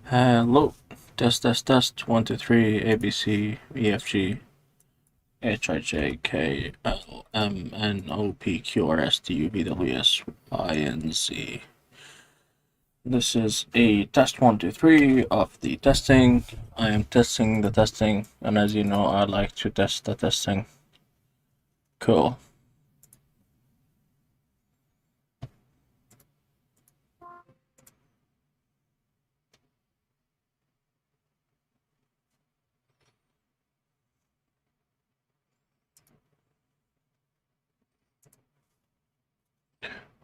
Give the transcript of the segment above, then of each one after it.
Hello, test, 1, 2, 3, A, B, C, E, F, G, H, I, J, K, L, M, N, O, P, Q, R, S, T, U, V, W, X, Y, and Z. This is a test 1, 2, 3 of the testing. I am testing the testing, and as you know, I like to test the testing. Cool.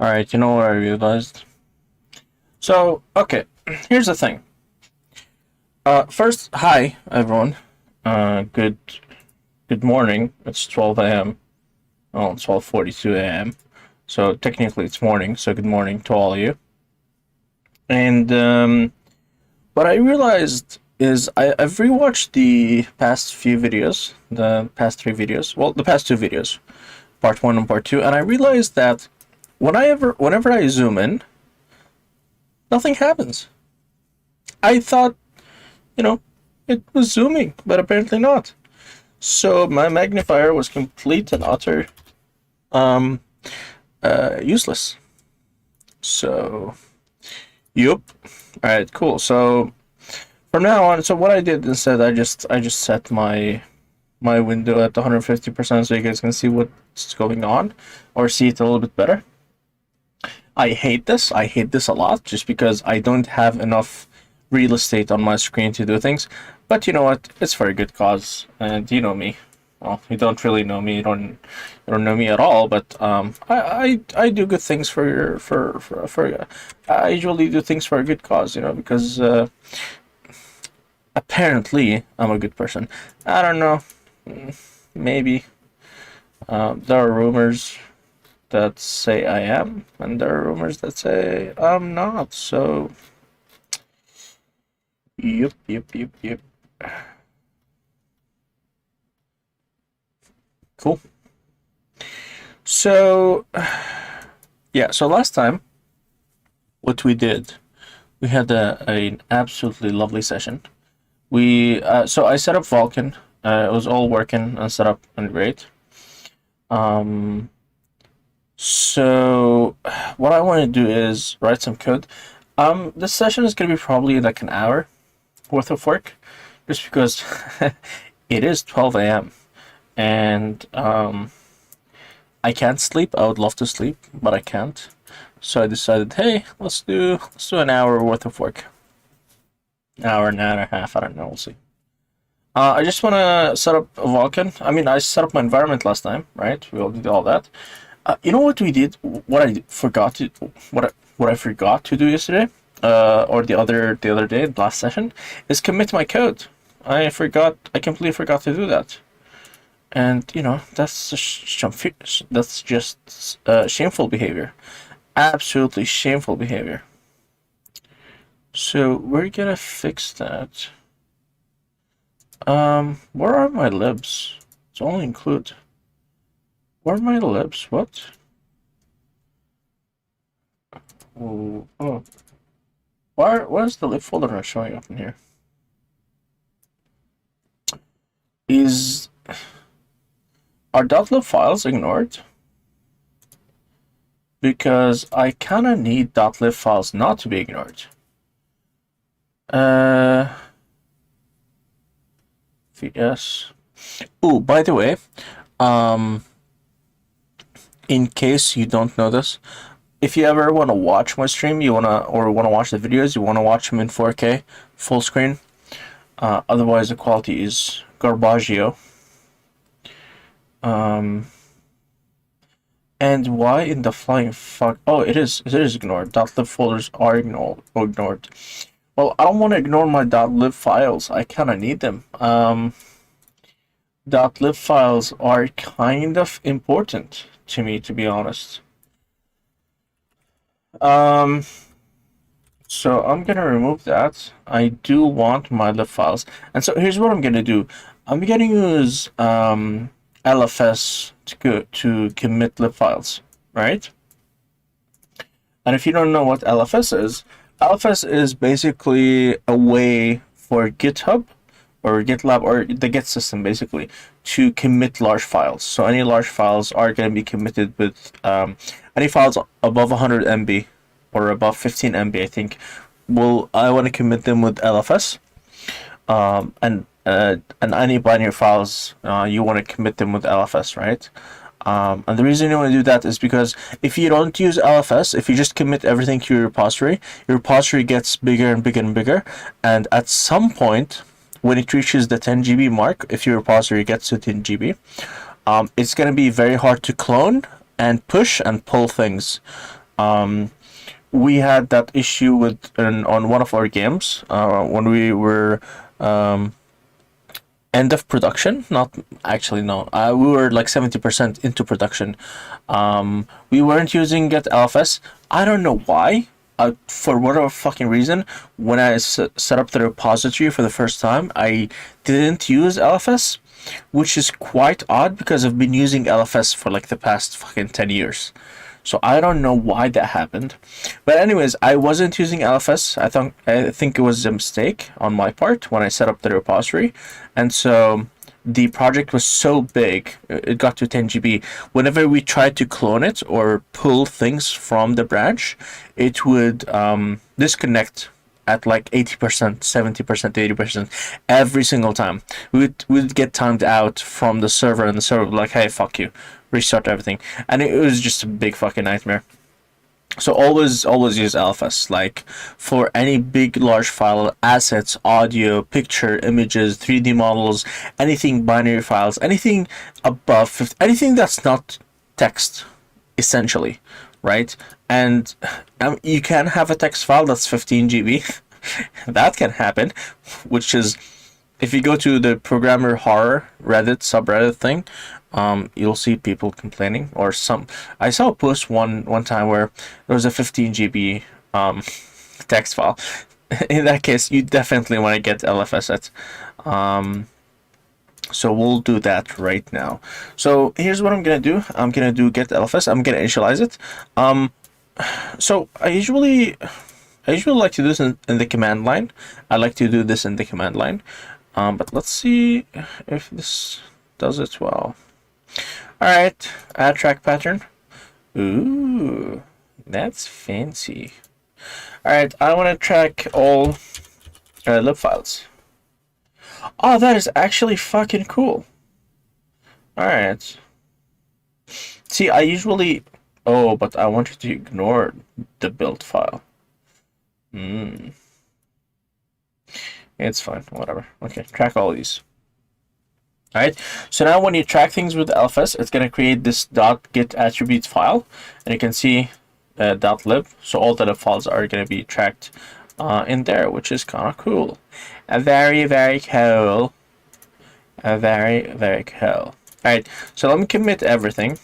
Alright, you know what I realized? So, okay, here's the thing. First, hi, everyone. Good morning. It's 12 a.m. Oh, it's 12:42 a.m. So technically it's morning, so good morning to all of you. And what I realized is I've rewatched the past few videos, the past three videos, well, the past two videos, part one and part two, and I realized that whenever I zoom in, nothing happens. I thought, you know, it was zooming, but apparently not. So my magnifier was complete and utter useless. So, yup. All right, cool. So from now on, so what I did instead, I just set my window at 150% so you guys can see what's going on or see it a little bit better. I hate this. I hate this a lot just because I don't have enough real estate on my screen to do things. But you know what? It's for a good cause, and you know me. Well, you don't really know me. You don't know me at all. But I do good things for I usually do things for a good cause. You know, because apparently I'm a good person. I don't know. Maybe. There are rumors that say I am, and there are rumors that say I'm not. So, yep. Cool. So, yeah. So last time, what we did, we had an absolutely lovely session. So I set up Vulkan. It was all working and set up and great. So what I want to do is write some code. This session is gonna be probably like an hour worth of work, just because it is 12 a.m. and I can't sleep. I would love to sleep, but I can't. So I decided, hey, let's do an hour worth of work. An hour and a half. I don't know. We'll see. I just want to set up a Vulkan. I mean, I set up my environment last time, right? We all did all that. You know what we did? What I forgot to what I forgot to do yesterday, or the other day, last session, is commit my code. I completely forgot to do that, and you know that's just shameful behavior, absolutely shameful behavior. So we're gonna fix that. Where are my libs? It's only include. Where are my libs? What? Oh. Where's the lib folder not showing up in here? Are .lib files ignored? Because I kinda need .lib files not to be ignored. VS. Oh, by the way, in case you don't know this, if you ever want to watch my stream, want to watch the videos, you want to watch them in 4K, full screen. Otherwise, the quality is garbaggio. And why in the flying fuck? Oh, it is ignored. .lib folders are ignored. Well, I don't want to ignore my .lib files. I kind of need them. .lib files are kind of important to me, to be honest. So I'm gonna remove that. I do want my lib files, and so here's what I'm gonna do. I'm gonna use LFS to commit lib files, right? And if you don't know what LFS is, LFS is basically a way for GitHub or GitLab or the Git system basically to commit large files. So any large files are going to be committed with any files above 100 MB or above 15 MB, I think. I want to commit them with LFS, and any binary files you want to commit them with LFS, right? And the reason you want to do that is because if you don't use LFS, if you just commit everything to your repository gets bigger and bigger and bigger, and at some point, when it reaches the 10 GB mark, if your repository gets to 10 GB, it's going to be very hard to clone and push and pull things. We had that issue on one of our games when we were end of production. Not actually, no, we were like 70% into production. We weren't using Get LFS. I don't know why. For whatever fucking reason, when I set up the repository for the first time, I didn't use LFS, which is quite odd because I've been using LFS for like the past fucking 10 years. So I don't know why that happened. But anyways, I wasn't using LFS. I think it was a mistake on my part when I set up the repository. And so the project was so big, it got to 10 GB. Whenever we tried to clone it or pull things from the branch, it would disconnect at like 80%, 70%, 80% every single time. We'd get timed out from the server, and the server would be like, hey, fuck you, restart everything. And it was just a big fucking nightmare. So always use LFS, like for any big large file, assets, audio, picture, images, 3D models, anything binary files, anything above 50, anything that's not text, essentially, right? And you can have a text file that's 15 GB. That can happen, which is, if you go to the programmer horror Reddit subreddit thing, you'll see people complaining, or some. I saw a post one time where there was a 15 GB text file. In that case, you definitely want to get LFS it. So we'll do that right now. So here's what I'm gonna do. I'm gonna do get LFS. I'm gonna initialize it. So I usually like to do this in the command line. I like to do this in the command line. But let's see if this does it well. Alright, add track pattern. Ooh, that's fancy. Alright, I want to track all lib files. Oh, that is actually fucking cool. Alright. See, I usually... Oh, but I wanted to ignore the build file. It's fine, whatever. Okay, track all these. Alright, so now when you track things with LFS, it's going to create this .git attributes file, and you can see .lib, so all the lib files are going to be tracked in there, which is kind of cool. Very, very cool. Very, very cool. Alright, so let me commit everything.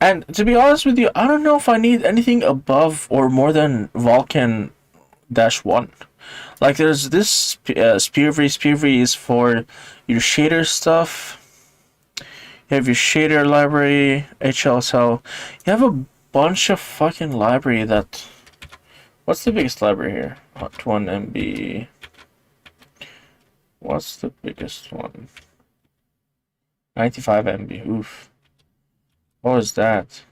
And to be honest with you, I don't know if I need anything above or more than Vulkan -1. Like there's this SpearV is for your shader stuff. You have your shader library, HLSL. You have a bunch of fucking library that... What's the biggest library here? 1 MB. What's the biggest one? 95 MB. Oof. What was that?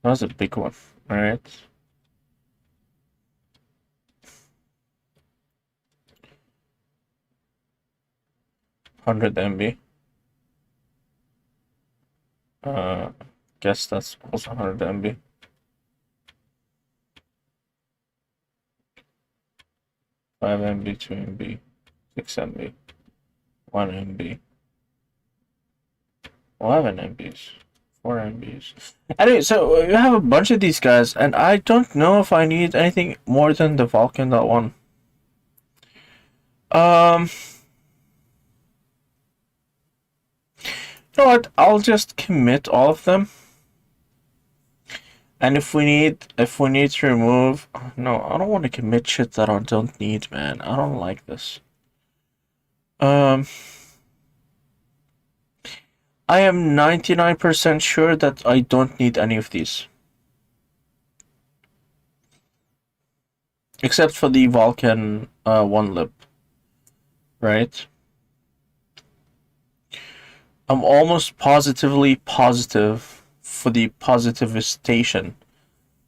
That was a big one. Alright. $100 MB. Guess that's also 100 MB. 5 MB, 2 MB, 6 MB, 1 MB, 11 MBs, 4 MBs. Anyway, so you have a bunch of these guys, and I don't know if I need anything more than the Vulkan.1. You know what? I'll just commit all of them. And if we need to remove, no, I don't want to commit shit that I don't need, man. I don't like this. I am 99% sure that I don't need any of these. except for the Vulkan one lib, right? I'm almost positively positive for the positivization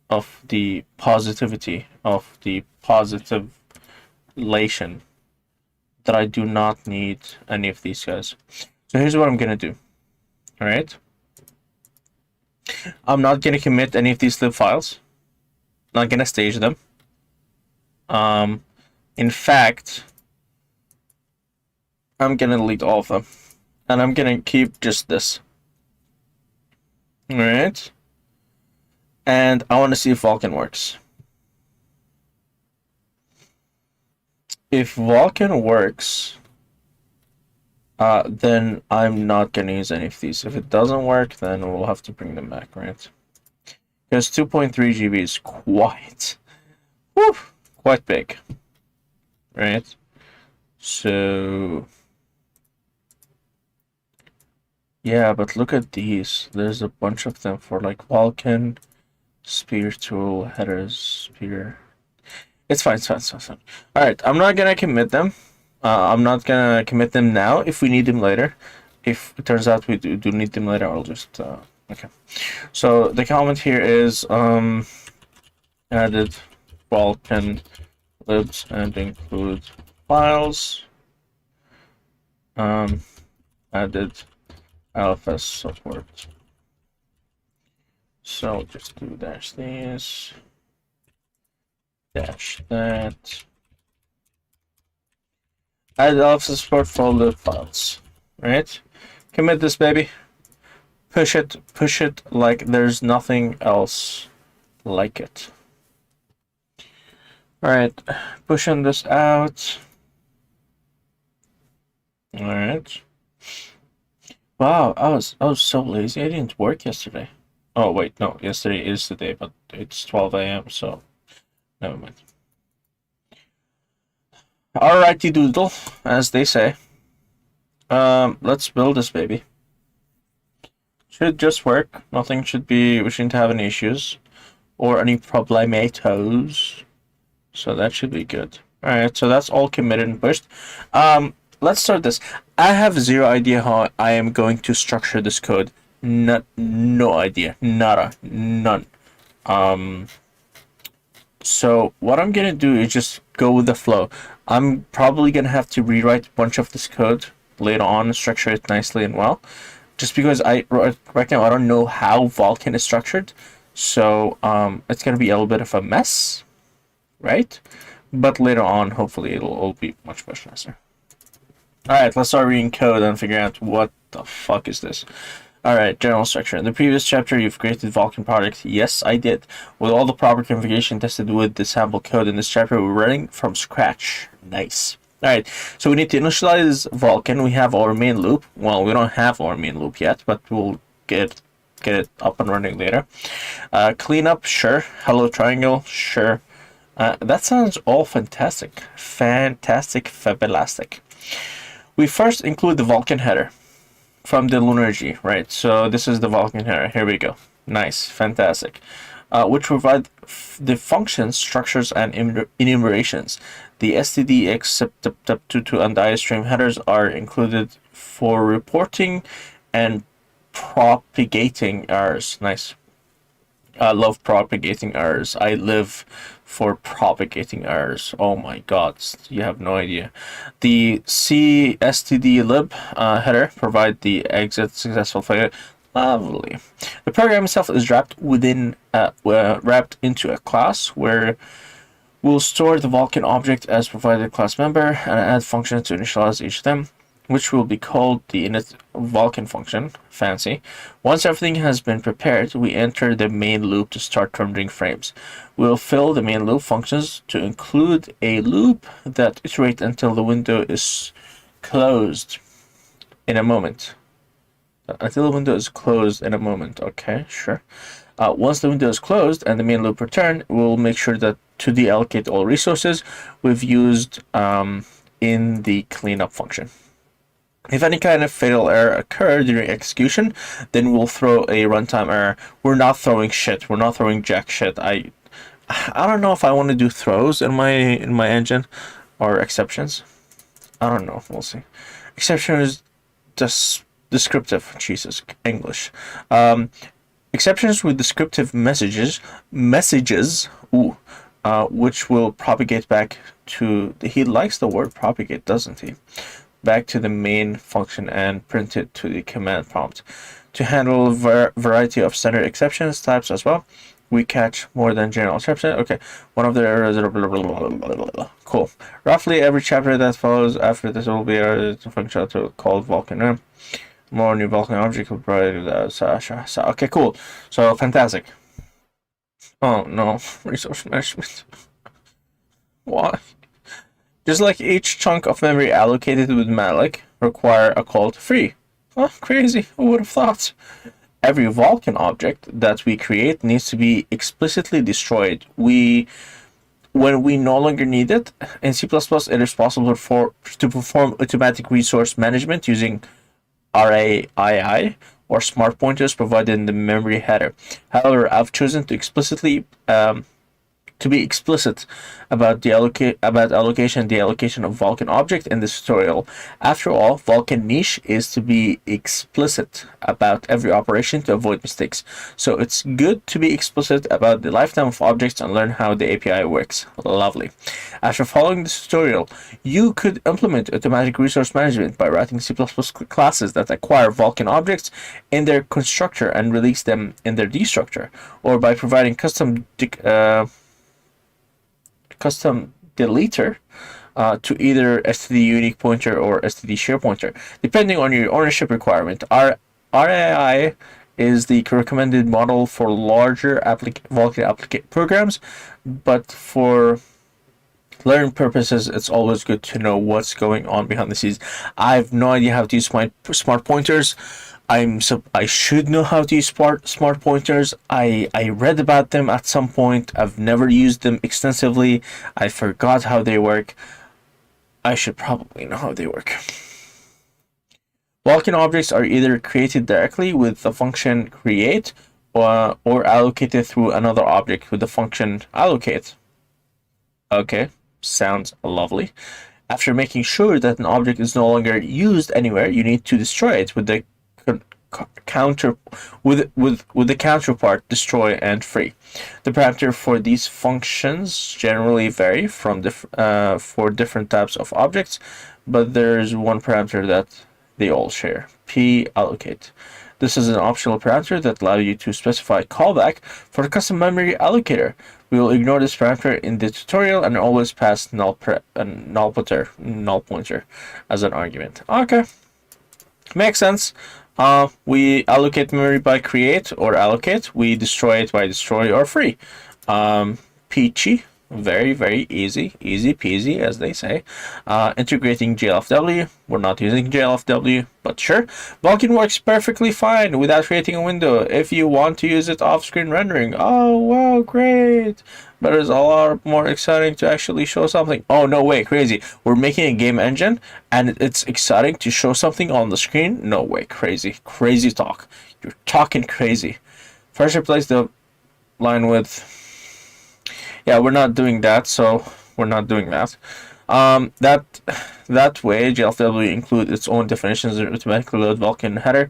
of the positivity of the positivation that I do not need any of these guys. So here's what I'm gonna do. All right. I'm not gonna commit any of these lib files. Not gonna stage them. In fact, I'm gonna delete all of them, and I'm gonna keep just this. All right. And I want to see if Vulkan works. If Vulkan works, then I'm not gonna use any of these. If it doesn't work, then we'll have to bring them back, right? Because 2.3 GB is quite big, right? So yeah, but look at these. There's a bunch of them for like Vulkan, spear tool, headers, spear. It's fine. All right, I'm not gonna commit them. I'm not gonna commit them now. If we need them later, if it turns out we do need them later, I'll just okay. So the comment here is added Vulkan libs and include files. Added LFS support. So just do dash this, dash that. Add LFS support for all the files, right? Commit this baby. Push it like there's nothing else like it. All right, pushing this out. All right. Wow, I was so lazy. I didn't work yesterday. Oh wait, no, yesterday is the day, but it's 12 a.m. so never mind. Alrighty doodle, as they say. Let's build this baby. Should just work. Nothing should be. We shouldn't have any issues or any problematos. So that should be good. All right, so that's all committed and pushed. Let's start this. I have zero idea how I am going to structure this code. No idea. Nada. None. So what I'm gonna do is just go with the flow. I'm probably gonna have to rewrite a bunch of this code later on and structure it nicely and well. Just because right now I don't know how Vulkan is structured. So it's gonna be a little bit of a mess, right? But later on, hopefully it'll all be much nicer. Alright, let's start reading code and figure out what the fuck is this. Alright, general structure. In the previous chapter, you've created Vulkan project. Yes, I did. With all the proper configuration tested with the sample code in this chapter, we're running from scratch. Nice. Alright, so we need to initialize Vulkan. We have our main loop. Well, we don't have our main loop yet, but we'll get it up and running later. Cleanup, sure. Hello triangle, sure. That sounds all fantastic. Fabulastic. We first include the Vulkan header from the Lunargy, right? So this is the Vulkan header. Here we go. Nice, fantastic. Which provide the functions, structures, and enumerations. The std, except to and diastream headers are included for reporting and propagating errors. Nice. I love propagating errors. I live for propagating errors. Oh my god, you have no idea. The cstd-lib header provide the exit successful failure. Lovely. The program itself is wrapped into a class where we'll store the Vulkan object as provided class member and add functions to initialize each of them, which will be called the init Vulkan function. Fancy. Once everything has been prepared, we enter the main loop to start rendering frames. We'll fill the main loop functions to include a loop that iterates until the window is closed in a moment. Until the window is closed in a moment. Okay, sure. Once the window is closed and the main loop return, we'll make sure that to deallocate all resources we've used in the cleanup function. If any kind of fatal error occurs during execution, then we'll throw a runtime error. We're not throwing shit. We're not throwing jack shit. I don't know if I want to do throws in my engine or exceptions. I don't know. We'll see. Exception is just descriptive. Jesus, English. Exceptions with descriptive messages, ooh, which will propagate back to. He likes the word propagate, doesn't he? Back to the main function and print it to the command prompt. To handle a variety of standard exceptions types as well, we catch more than general exception. Okay, one of the errors. Cool. Roughly every chapter that follows after this will be a function called Vulkan. More new Vulkan object will provide. Okay, cool. So fantastic. Oh no, resource management. Why? Just like each chunk of memory allocated with malloc require a call to free. Oh, crazy. Who would have thought? Every Vulkan object that we create needs to be explicitly destroyed. When we no longer need it, in C++, it is possible to perform automatic resource management using RAII or smart pointers provided in the memory header. However, I've chosen to be explicit about the allocation of Vulkan object in this tutorial. After all, Vulkan niche is to be explicit about every operation to avoid mistakes. So it's good to be explicit about the lifetime of objects and learn how the API works. Lovely. After following this tutorial, you could implement automatic resource management by writing C++ classes that acquire Vulkan objects in their constructor and release them in their destructor, or by providing custom deleter to either std unique pointer or std share pointer, depending on your ownership requirement. RAI is the recommended model for larger Vulkan programs, but for learning purposes, it's always good to know what's going on behind the scenes. I have no idea how to use my smart pointers. I should know how to use smart pointers. I read about them at some point. I've never used them extensively. I forgot how they work. I should probably know how they work. Vulkan objects are either created directly with the function create or allocated through another object with the function allocate. Okay, sounds lovely. After making sure that an object is no longer used anywhere, you need to destroy it with the counterpart destroy and free. The parameter for these functions generally vary from for different types of objects, but there's one parameter that they all share: p allocate. This is an optional parameter that allows you to specify callback for the custom memory allocator. We will ignore this parameter in the tutorial and always pass null pointer as an argument. Okay, makes sense. We allocate memory by create or allocate. We destroy it by destroy or free. Peachy, very easy peasy, as they say. Integrating GLFW. We're not using GLFW, but sure. Vulkan works perfectly fine without creating a window if you want to use it off-screen rendering. Oh wow, great. But it's a lot more exciting to actually show something. Oh no way, crazy. We're making a game engine and it's exciting to show something on the screen? No way, crazy talk. You're talking crazy. First replace the line with... Yeah, we're not doing that, so we're not doing that. That way, GLFW include its own definitions and automatically load Vulkan header.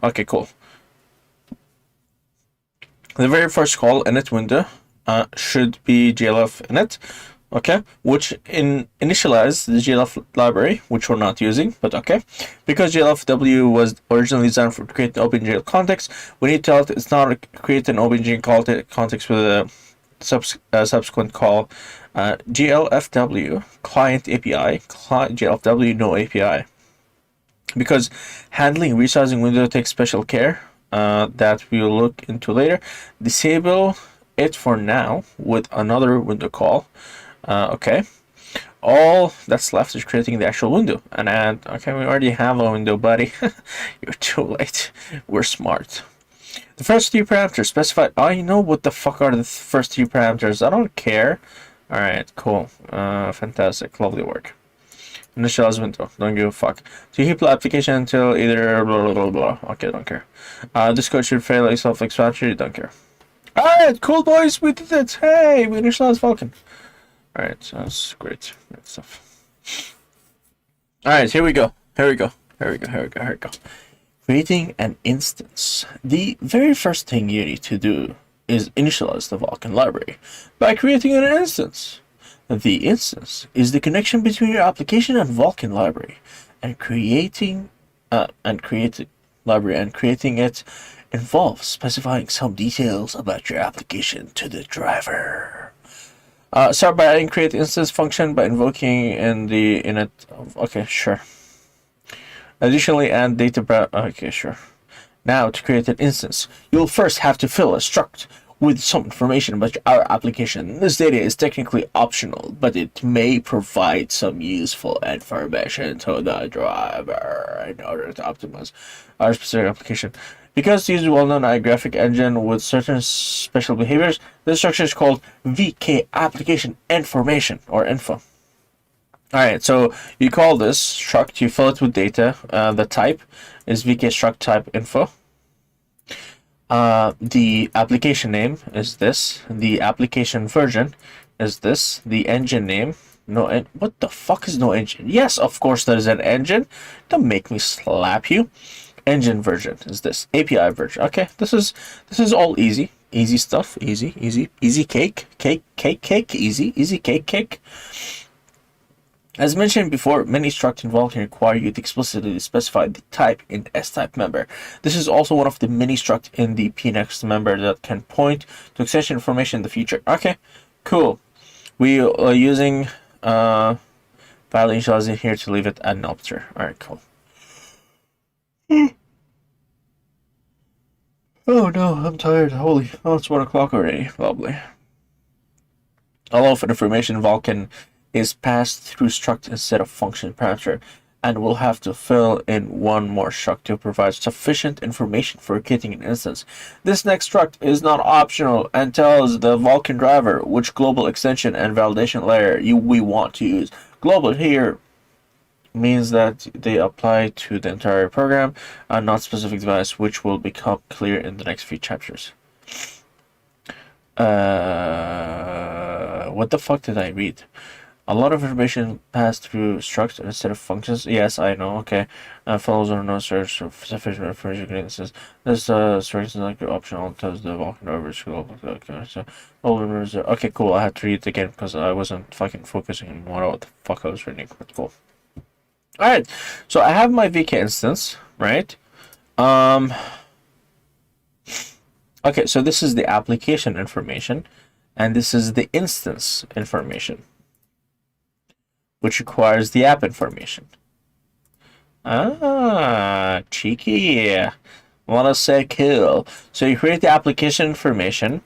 Okay, cool. The very first call init window should be glf init, okay, which initialize the glf library, which we're not using, but okay. Because glfw was originally designed for creating OpenGL context, we need to tell it it's not create an OpenGL context with a subsequent call glfw client API glfw no API. Because handling resizing window takes special care that we will look into later. Disable it for now with another window call. Okay, all that's left is creating the actual window and add. Okay, we already have a window, buddy. You're too late. We're smart. The first three parameters specified. I know what the fuck are the first three parameters. I don't care. All right, cool, fantastic, lovely work. Initialize window. Don't give a fuck. To keep the application until either blah blah blah blah. Okay, don't care. This code should fairly self-explanatory. Don't care. Alright, cool boys, we did it. Hey, we initialized Vulkan. Alright, so that's great. Great stuff. Alright, here we go. Here we go. Here we go. Here we go. Here we go. Creating an instance. The very first thing you need to do is initialize the Vulkan library by creating an instance. The instance is the connection between your application and Vulkan library, and creating it involves specifying some details about your application to the driver. Start by adding create instance function by invoking in the init. Okay, sure. Additionally, add data. Okay, sure. Now, to create an instance, you'll first have to fill a struct with some information about our application. This data is technically optional, but it may provide some useful information to the driver in order to optimize our specific application. Because to use a well-known graphic engine with certain special behaviors, this structure is called VK application information or info. Alright, so you call this struct, you fill it with data. The type is VK struct type info. The application name is this. The application version is this. The engine name. What the fuck is no engine? Yes, of course there is an engine. Don't make me slap you. Engine version is this. API version. Okay, this is all easy. Easy stuff. Easy cake. Cake. Easy cake. As mentioned before, many structs in Vulkan require you to explicitly specify the type in S-type member. This is also one of the many structs in the pnext member that can point to extension information in the future. Okay, cool. We are using file initializer here to leave it at an opter. Alright, cool. Oh no, I'm tired. Holy, it's 1 o'clock already. Lovely. A lot of information in Vulkan is passed through struct instead of function parameter, and we'll have to fill in one more struct to provide sufficient information for creating an instance. This next struct is not optional and tells the Vulkan driver which global extension and validation layer we want to use. Global here means that they apply to the entire program and not specific device, which will become clear in the next few chapters. What the fuck did I read? A lot of information passed through structs instead of functions. Yes, I know. Okay. Follows or no search for sufficient information instance. This struct is not optional. Tells the Vulkan driver global. Okay, cool. I had to read it again because I wasn't fucking focusing on what the fuck I was reading. But cool. Alright, so I have my VK instance, right? Okay, so this is the application information, and this is the instance information, which requires the app information. Ah, cheeky. Wanna say cool. So you create the application information,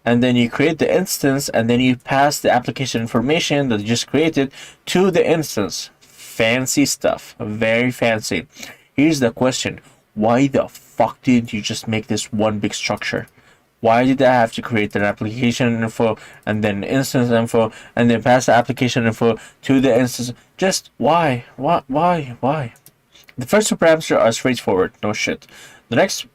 and then you create the instance, and then you pass the application information that you just created to the instance. Fancy stuff. Very fancy. Here's the question. Why the fuck did you just make this one big structure? Why did I have to create an application info and then instance info and then pass the application info to the instance? Just why? Why? The first two parameters are straightforward. No shit. The next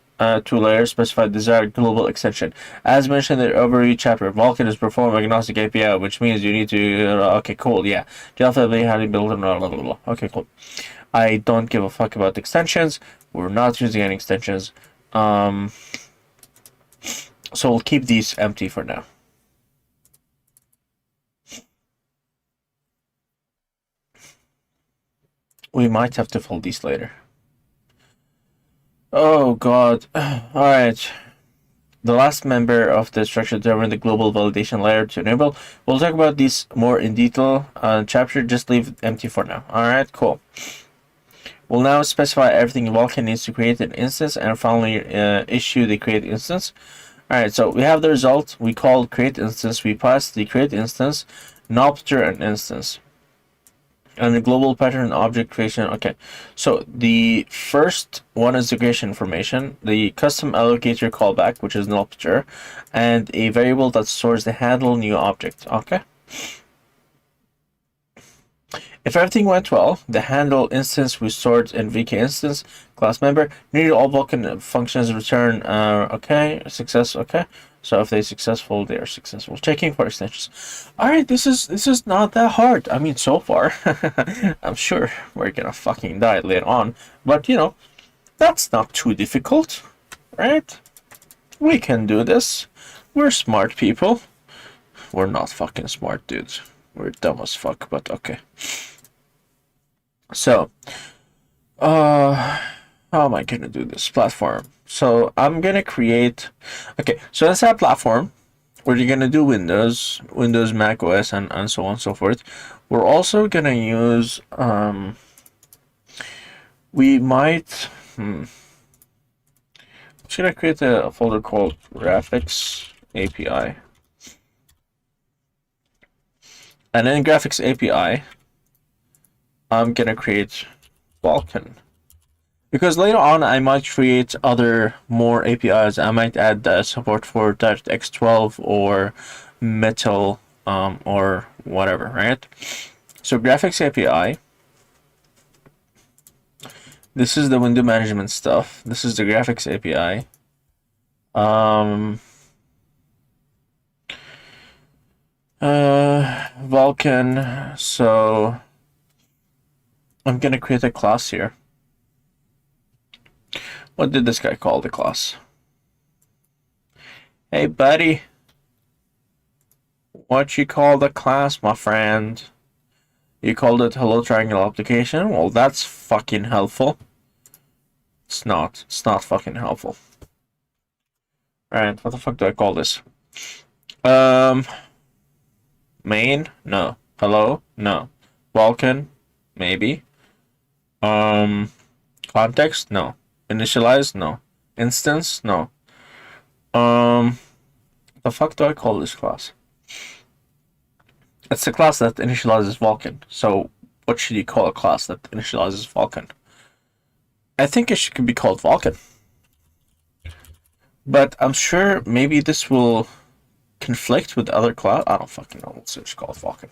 two layers specify desired global extension. As mentioned in the overview chapter, Vulkan is perform agnostic API, which means you need to. Okay, cool. Yeah. Definitely how to build them. Blah, blah, blah, blah. Okay, cool. I don't give a fuck about extensions. We're not using any extensions. So we'll keep these empty for now. We might have to fill these later. Oh god. Alright. The last member of the structure determine the global validation layer to enable. We'll talk about these more in detail chapter. Just leave it empty for now. Alright, cool. We'll now specify everything Vulkan needs to create an instance and finally issue the create instance. Alright, so we have the result. We call create instance. We pass the create instance, Nopter and instance. And the global pattern object creation. Okay, so the first one is the creation information, the custom allocator callback, which is Nopter, and a variable that stores the handle new object. Okay. If everything went well, the handle instance we stored in VK instance class member needed all Vulkan functions return. Okay, success. Okay, So if they're successful, they are successful. Checking for extensions. All right, this is not that hard. I mean, so far, I'm sure we're gonna fucking die later on, but you know, that's not too difficult, right? We can do this. We're smart people. We're not fucking smart, dudes. We're dumb as fuck, but okay. So, how am I gonna do this platform? So I'm gonna create. Okay, so let's have platform. We're gonna do Windows, Mac OS, and so on and so forth. We're also gonna use. We might. Should I create a folder called Graphics API? And in Graphics API, I'm gonna create Vulkan. Because later on, I might create other more APIs. I might add support for DirectX 12 or Metal or whatever, right? So Graphics API. This is the window management stuff. This is the Graphics API. Vulkan. So I'm gonna create a class here. What did this guy call the class? Hey, buddy. What you call the class, my friend? You called it Hello Triangle Application? Well, that's fucking helpful. It's not. It's not fucking helpful. Alright, what the fuck do I call this? Main? No. Hello? No. Vulkan? Maybe. Context? No. Initialize? No. Instance? No. The fuck do I call this class? It's a class that initializes Vulkan. So what should you call a class that initializes Vulkan? I think it should be called Vulkan. But I'm sure maybe this will conflict with other class. I don't fucking know. Let's just call it Vulkan.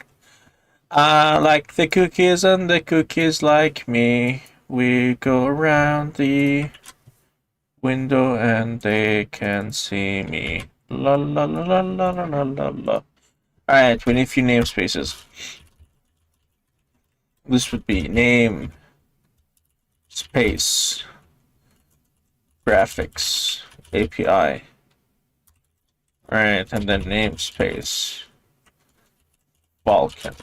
Like the cookies and the cookies like me. We go around the window and they can see me. La la la la la la la la. Alright, we need a few namespaces. This would be name space graphics API. Alright, and then namespace Vulkan.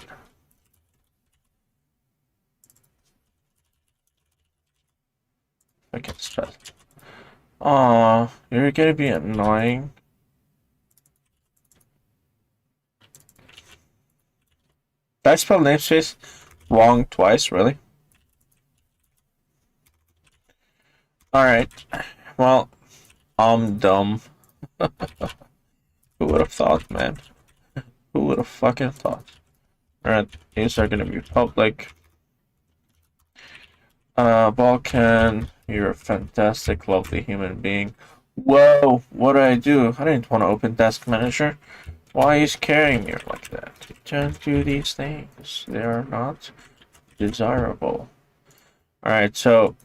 I can spell. Aw, you're gonna be annoying. Did I spell namespace wrong twice, really? Alright. Well, I'm dumb. Who would have thought, man? Who would have fucking thought? Alright, these are gonna be public. Vulkan, you're a fantastic, lovely human being. Whoa, what did I do? I didn't want to open Task Manager. Why are you scaring me like that? You don't do these things. They are not desirable. Alright, so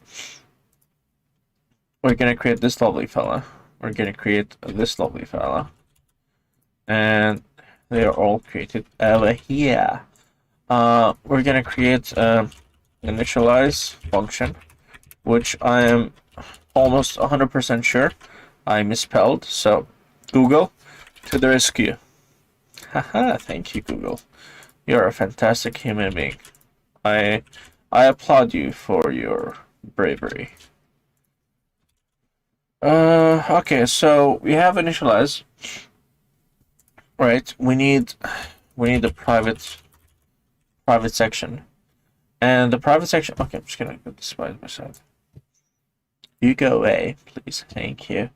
we're gonna create this lovely fella. We're gonna create this lovely fella. And they are all created over here. We're gonna create Initialize Function, which I am almost 100% sure I misspelled. So Google to the rescue. Haha, thank you, Google. You're a fantastic human being. I applaud you for your bravery. Okay, so we have initialize. Right, we need a private section. And the private section, okay, I'm just gonna put this by my side. You go away, please. Thank you.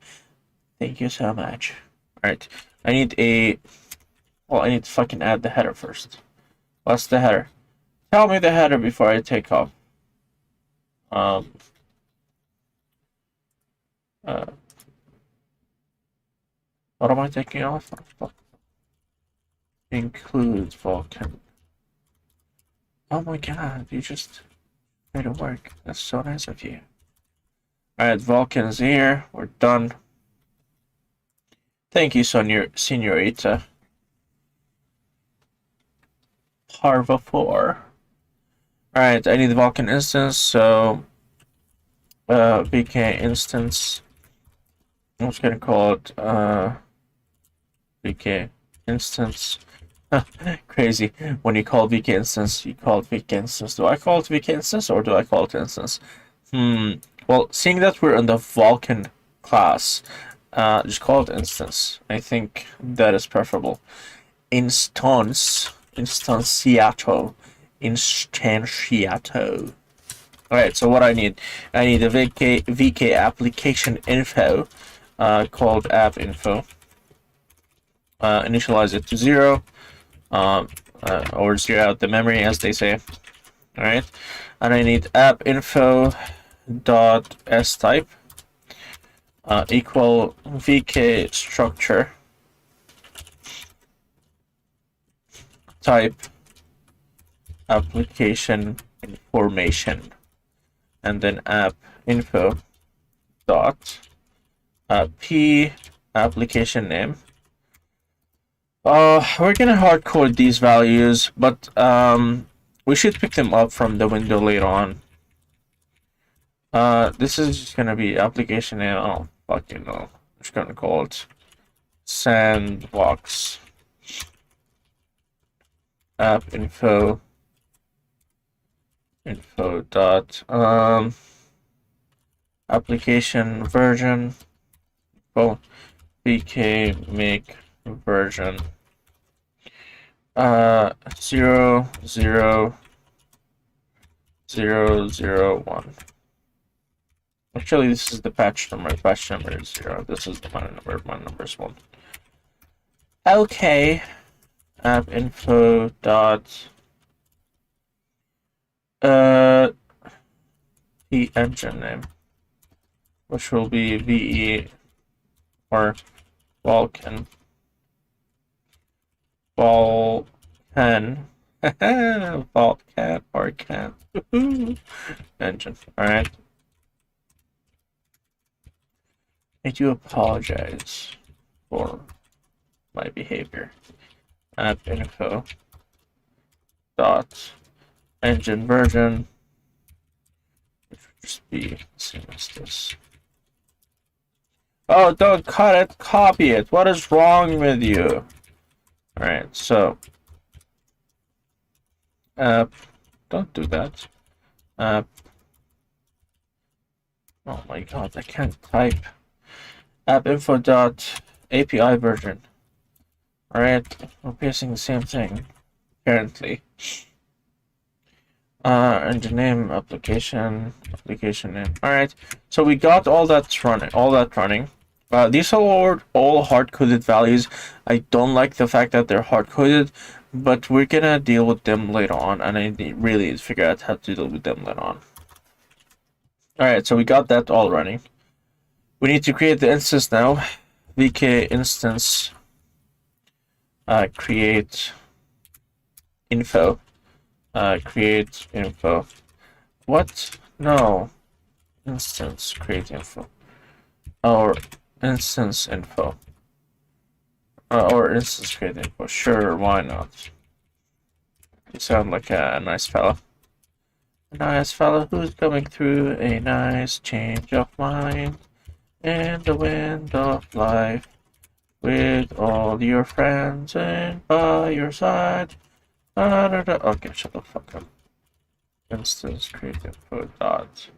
Thank you so much. Alright, I need to fucking add the header first. What's the header? Tell me the header before I take off. What am I taking off? Include Vulkan. Oh my god, you just made it work. That's so nice of you. Alright, Vulkan's here. We're done. Thank you, Senorita. Parva 4. Alright, I need the Vulkan instance, so VK instance. I'm just gonna call it VK instance. Crazy. When you call VK instance, you call it VK instance. Do I call it VK instance or do I call it instance? Well, seeing that we're in the Vulkan class, just call it instance. I think that is preferable. Instance, instantiato. Alright, so what I need a VK application info called app info. Initialize it to 0, or 0 out the memory, as they say. Alright, and I need app info dot s type equal VK structure type application information, and then app info dot p application name. We're gonna hard code these values, but we should pick them up from the window later on. This is just gonna be application name. Oh, fucking no. I'm just gonna call it sandbox app info dot application version VK make version 0.0.0.0.1. Actually, this is the patch number. Patch number is 0. This is the my number. My number is 1. Okay. App info dot the engine name, which will be VE or Vulkan. Vulkan or can engine. Alright. I do apologize for my behavior. App info dot engine version, which would just be the same as this. Oh, don't cut it, copy it. What is wrong with you? Alright, so don't do that. Oh my god, I can't type. App info dot API version. Alright, we're pasting the same thing, apparently. Engine name, application name. Alright, so we got all that running. These are all hard-coded values. I don't like the fact that they're hard-coded, but we're gonna deal with them later on, and I really need to figure out how to deal with them later on. Alright, so we got that all running. We need to create the instance now. VK instance create info. Create info. What? No. Instance create info. Or instance info. Or instance create info. Sure, why not? You sound like a nice fella. A nice fella who's going through a nice change of mind in the wind of life, with all your friends and by your side. Okay, shut the fuck up. Instance create info dot.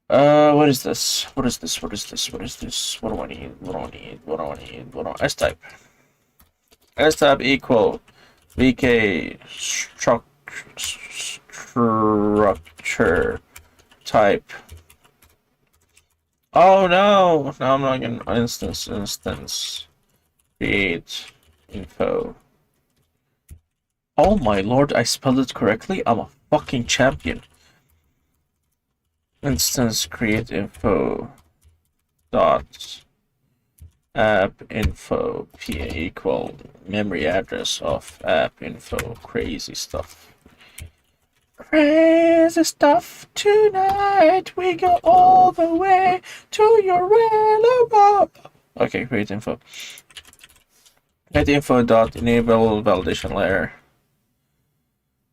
What is this? What is this? What is this? What is this? What do I need? What do I need? What do I need? What do I... S type. S type equal VK structure type. Oh no! Now I'm not getting instance create info. Oh my lord, I spelled it correctly? I'm a fucking champion. Instance create info dot app info pa equal memory address of app info. Crazy stuff. Crazy stuff. Tonight we go all the way to your realm. Okay, create info. Create info dot enable validation layer.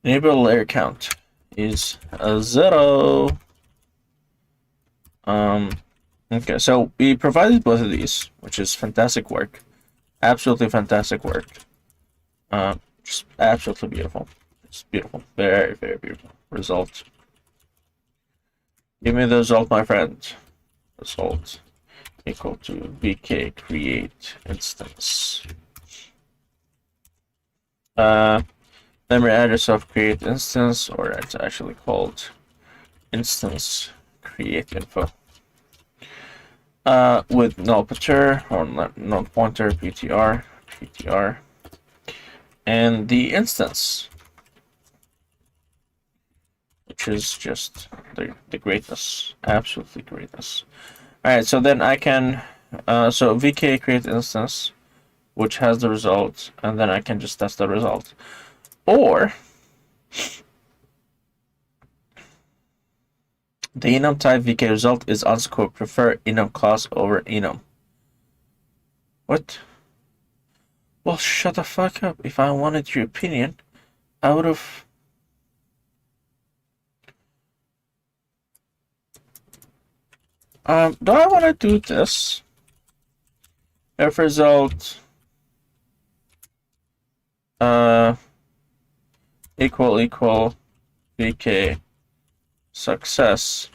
Enable layer count is 0. Okay, so we provided both of these, which is fantastic work. Absolutely fantastic work. Just absolutely beautiful. It's beautiful. Very, very beautiful. Result. Give me the result, my friend. Result equal to vk create instance. Memory address of create instance, or it's actually called instance create info. With null pointer or null pointer ptr, and the instance, which is just the greatness, absolutely greatness. All right, so then I can so vk create instance, which has the result, and then I can just test the result. Or the enum type vk result is unscoped. Prefer enum class over enum. What? Well, shut the fuck up. If I wanted your opinion, I would have. Do I want to do this? If result equal vk success.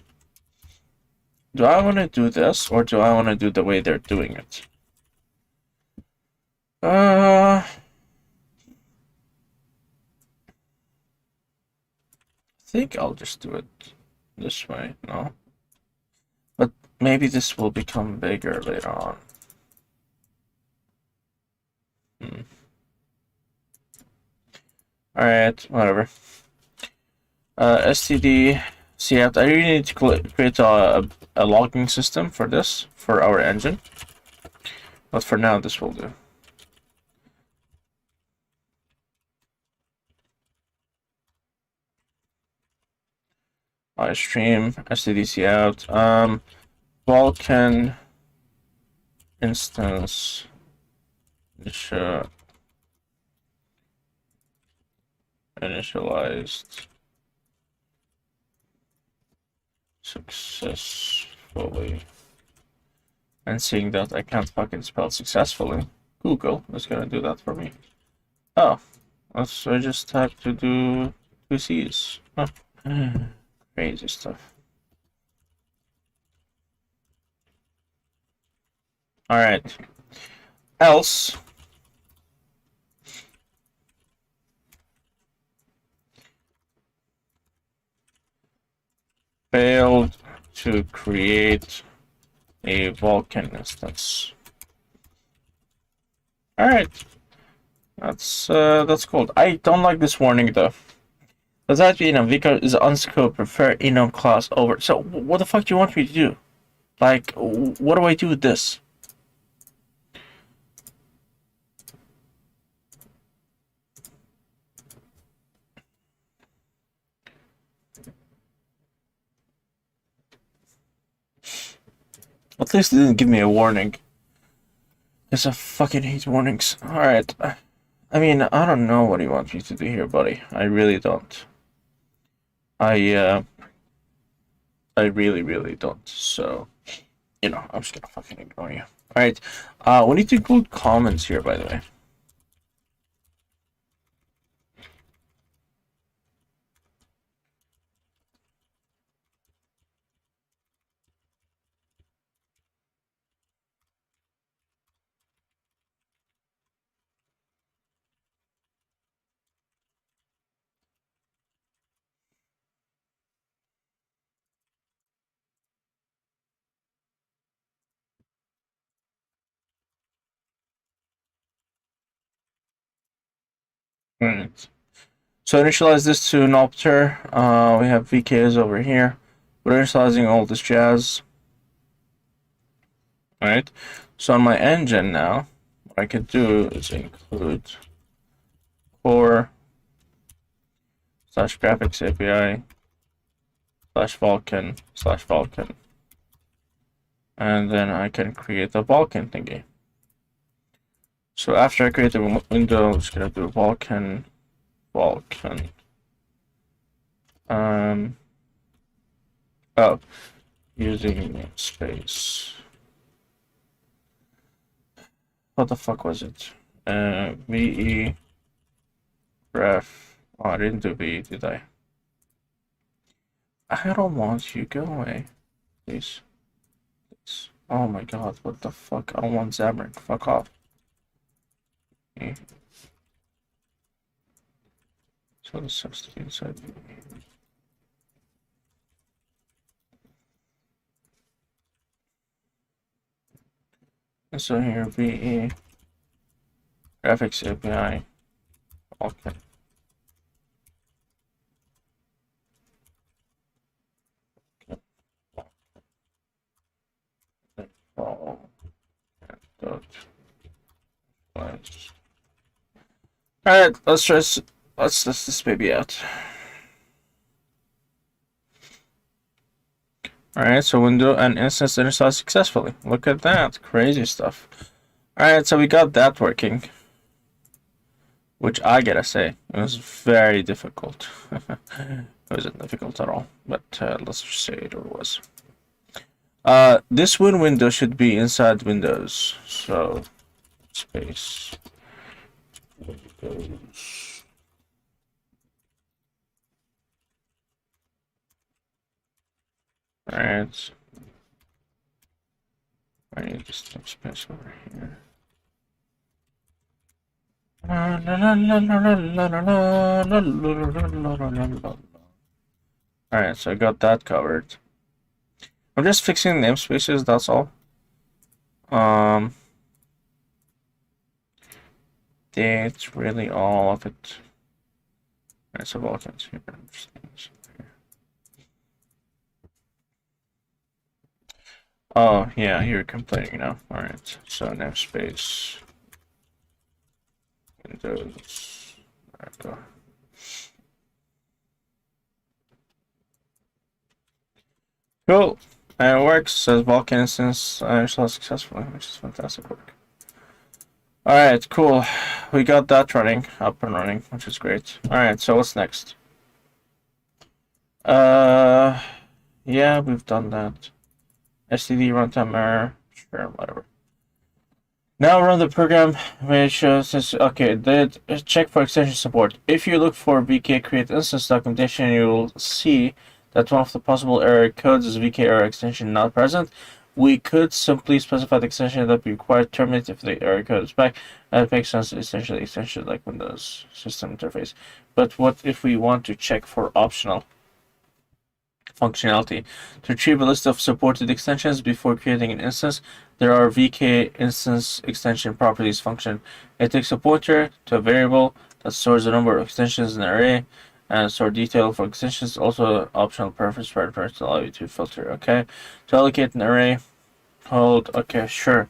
Do I want to do this, or do I want to do the way they're doing it? I think I'll just do it this way. No, but maybe this will become bigger later on. Alright, whatever. std cout. I really need to create a logging system for this, for our engine. But for now, this will do. Live stream, std cout. Vulkan Instance. Initialized successfully. And seeing that I can't fucking spell successfully, Google is gonna do that for me. Oh, so I just have to do 2 C's. Huh. Crazy stuff. Alright. Else. Failed to create a Vulkan instance. Alright. That's cool. I don't like this warning though. Does that mean vk is unscoped, prefer enum class over? So what the fuck do you want me to do? Like, what do I do with this? At least they didn't give me a warning. Because I fucking hate warnings. Alright. I mean, I don't know what you want me to do here, buddy. I really don't. I really, really don't. So, you know, I'm just gonna fucking ignore you. Alright. We need to include comments here, by the way. Alright. So initialize this to an opter. We have VKs over here. We're initializing all this jazz. Alright. So on my engine now, what I could do is include core / graphics API / Vulkan / Vulkan. and then I can create a Vulkan thingy. So after I create the window, I'm just gonna do Vulkan. Oh, using namespace. What the fuck was it? VE ref. Oh, I didn't do VE, did I? I don't want you. Go away, please. Please. Oh my god, what the fuck? I don't want Xamarin. Fuck off. Okay. So the substitute inside VE. And so here VE graphics API. Okay. Alright, let's test this baby out. Alright, so window and instance initialized successfully. Look at that. Crazy stuff. Alright, so we got that working. Which I gotta say, it was very difficult. It wasn't difficult at all, but let's just say it was. This window should be inside Windows. So, space. Windows. Alright. I need to stop space over here. Alright, so I got that covered. I'm just fixing namespaces, that's all. That's really all of it. Alright, so Vulkan's here. Oh, yeah, you're complaining now. Alright, so namespace. Windows. There we go. Cool. And it works. Says Vulkan Instance installed successfully, which is fantastic work. Alright, cool. We got that running, up and running, which is great. Alright, so what's next? Yeah, we've done that. STD runtime error. Sure, whatever. Now run the program, which says, okay, check for extension support. If you look for VK create instance documentation, you will see that one of the possible error codes is VK error extension not present. We could simply specify the extension that we require to terminate if the error code is back. That makes sense, essentially extension like Windows system interface. But what if we want to check for optional functionality? To retrieve a list of supported extensions before creating an instance, there are VK instance extension properties function. It takes a pointer to a variable that stores the number of extensions in an array and store detail for extensions. Also optional preference parameters to allow you to filter. Okay, to allocate an array, hold. Okay, sure.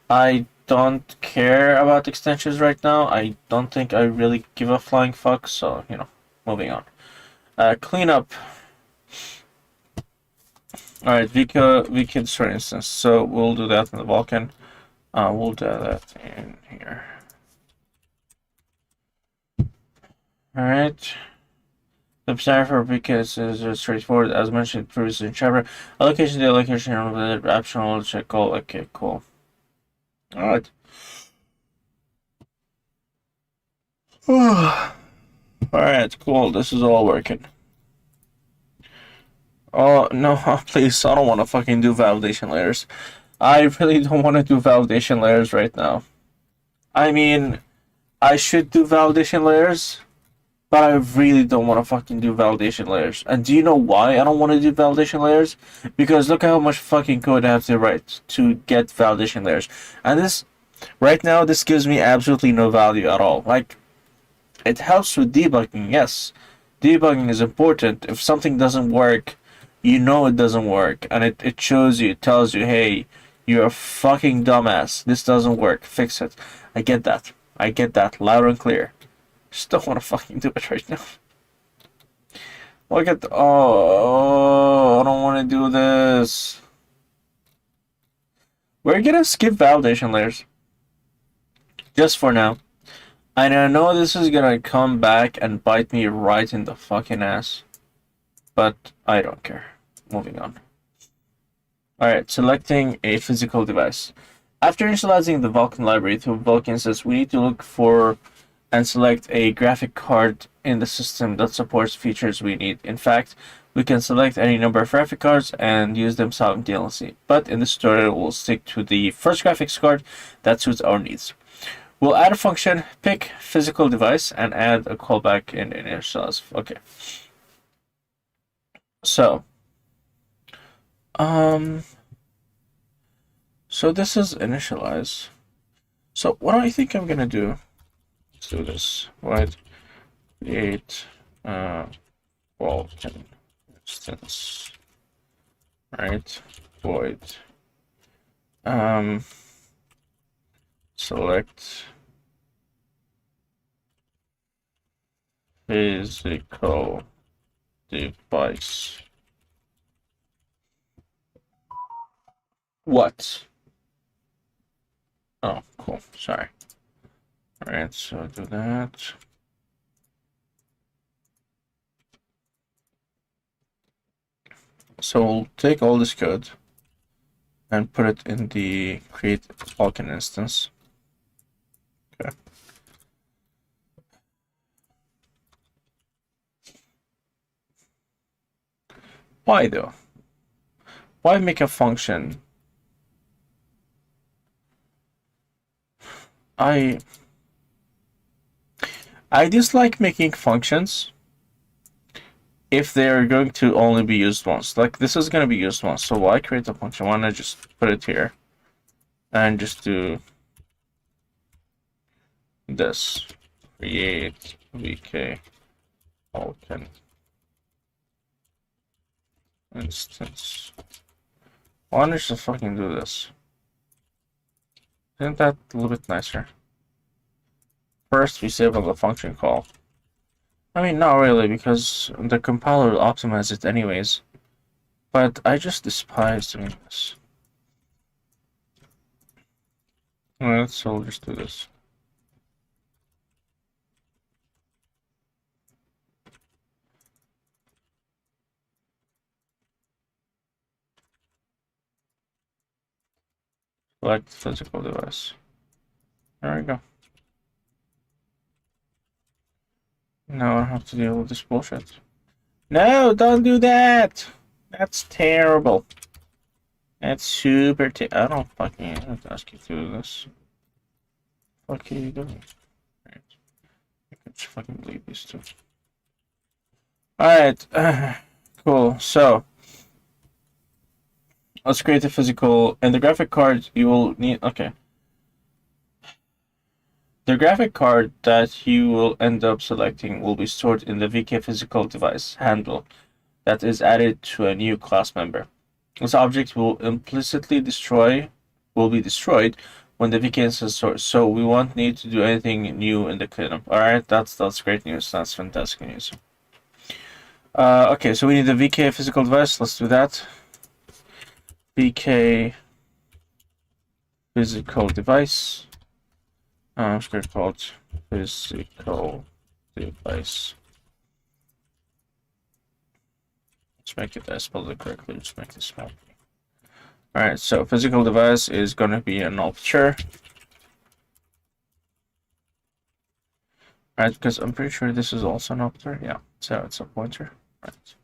I don't care about extensions right now. I don't think I really give a flying fuck. So moving on. Cleanup. Alright, VK store instance. So we'll do that in the Vulkan. We'll do that in here. Alright. The procedure for VK is straightforward, as mentioned previously in chapter. Allocation to allocation optional check call. Okay, cool. Alright. Alright, cool. This is all working. Oh, no, please, I don't want to fucking do validation layers. I really don't want to do validation layers right now. I mean, I should do validation layers, but I really don't want to fucking do validation layers. And do you know why I don't want to do validation layers? Because look at how much fucking code I have to write to get validation layers. And this, right now, this gives me absolutely no value at all. Like, it helps with debugging, yes. Debugging is important. If something doesn't work, you know it doesn't work, and it shows you, it tells you, hey, you're a fucking dumbass. This doesn't work. Fix it. I get that. I get that loud and clear. Just don't want to fucking do it right now. Look at I don't want to do this. We're gonna skip validation layers. Just for now. And I know this is gonna come back and bite me right in the fucking ass. But I don't care. Moving on. Alright, selecting a physical device. After initializing the Vulkan library through Vulkan Instance, we need to look for and select a graphic card in the system that supports features we need. In fact, we can select any number of graphic cards and use them simultaneously. But in this tutorial, we'll stick to the first graphics card that suits our needs. We'll add a function, pick physical device, and add a callback in initialize. Okay. So this is initialize. So what I think I'm gonna do, let's do this, right? Create Vulkan Instance, right? Void. Select physical device. What? Oh, cool. Sorry. All right, so do that. So we'll take all this code and put it in the create Vulkan instance. Okay. Why though? Why make a function? I dislike making functions if they're going to only be used once. Like this is going to be used once, so why create a function? Why not just put it here and just do this? Create VK Vulkan Instance. Why not just fucking do this? Isn't that a little bit nicer? First, we save on the function call. I mean, not really, because the compiler will optimize it anyways. But I just despise doing this. Alright, so we'll just do this. Select physical device. There we go. Now I have to deal with this bullshit. No, don't do that! That's terrible. That's super I don't fucking have to ask you to do this. What are you doing? Right. I can just fucking delete these two. Alright, cool. So, let's create a physical, and the graphic card you will need, okay. The graphic card that you will end up selecting will be stored in the VK physical device handle that is added to a new class member. This object will implicitly will be destroyed when the VK instance is stored, so we won't need to do anything new in the cleanup. Alright, that's great news. That's fantastic news. Okay, so we need the VK physical device. Let's do that. VK physical device. I'm just going to call it physical device. Let's make it, I spelled it correctly, just make this small. Alright, so physical device is going to be an operator. Alright, because I'm pretty sure this is also an operator. Yeah, so it's a pointer. Right.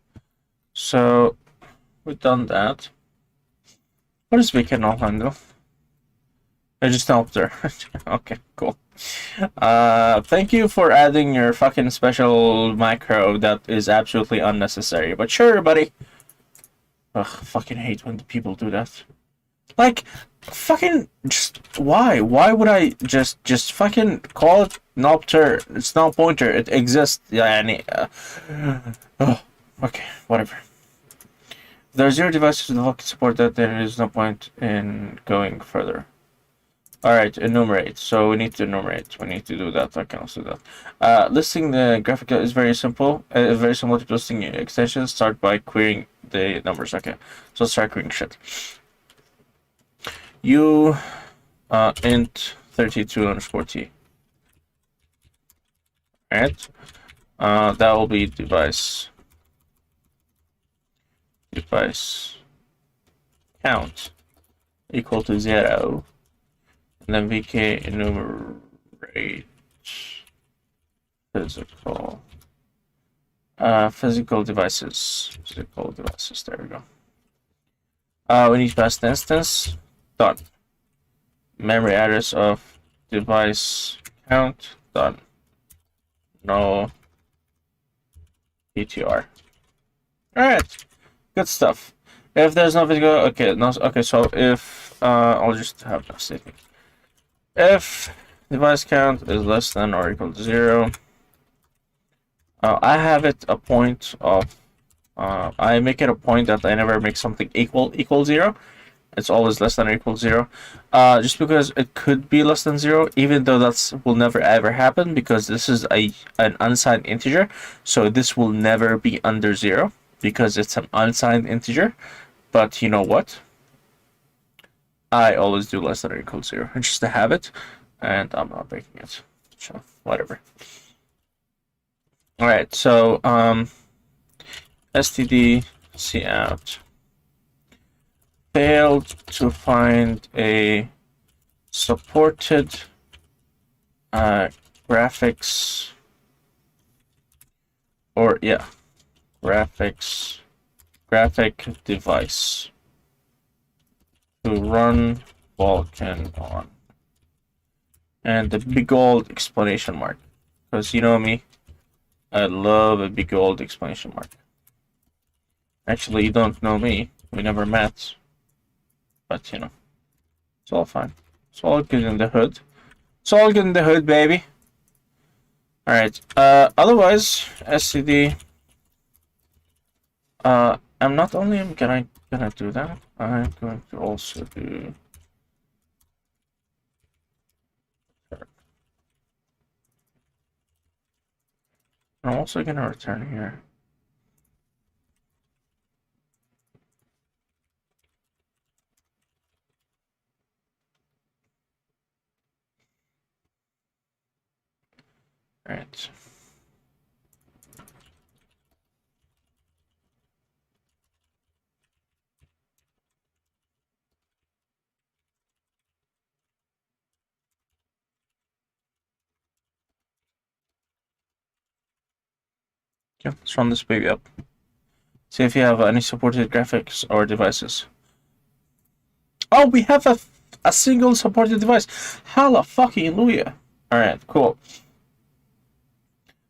So we've done that. What is VK null handle? I just helped her. Okay, cool. Thank you for adding your fucking special macro that is absolutely unnecessary. But sure, buddy. Ugh, fucking hate when people do that. Like, fucking, just, why? Why would I just fucking call it nullter? It's null pointer. It exists. Yeah, oh, okay, whatever. If there are 0 devices that can support that, then there is no point in going further. Alright, enumerate. So we need to enumerate. We need to do that. I can also do that. Listing the graphic is very simple. Very similar to listing extensions. Start by querying the numbers. Okay, so let's start querying shit. u int 32 underscore t. Alright, that will be device count equal to 0, and then vk enumerate physical devices. There we go. We need to pass the instance dot memory address of device count dot no ptr. Alright, good stuff. If there's no physical, okay, no, okay. So if I'll just have no statement. If device count is less than or equal to 0, I have it a point of. I make it a point that I never make something equal 0. It's always less than or equal to 0. Just because it could be less than 0, even though that's will never ever happen because this is an unsigned integer. So this will never be under 0 because it's an unsigned integer. But you know what? I always do less than or equal to 0. It's just a habit, and I'm not breaking it. So whatever. All right. So std cout failed to find a supported graphics or graphic device to run Vulkan on, and the big old exclamation mark, because you know me, I love a big old exclamation mark. Actually, you don't know me, we never met, but you know, it's all fine. It's all good in the hood. It's all good in the hood, baby. Alright, otherwise, std, I'm not only gonna do that, I'm going to also do I'm also gonna return here. Alright. Okay, let's run this baby up. See if you have any supported graphics or devices. Oh, we have a single supported device. Halla fucking Luya. Alright, cool.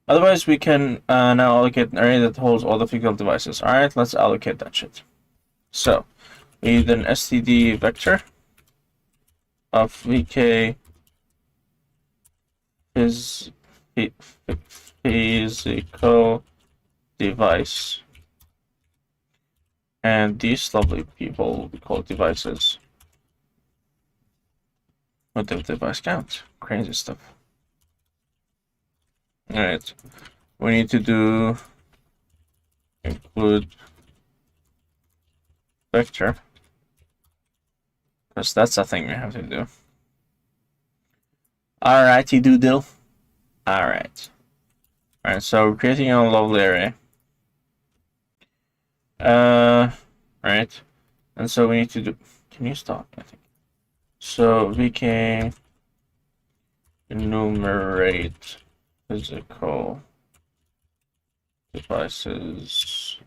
Otherwise, we can now allocate an array that holds all the physical devices. Alright, let's allocate that shit. So, we need an std vector of vk physical device. And these lovely people will be called devices with the device count. Crazy stuff. Alright, we need to do include vector, because that's a thing we have to do. Alrighty, doodle. Alright. Alright, so we're creating a lovely array. Right. And so we need to do, can you stop? I think. So we can enumerate physical devices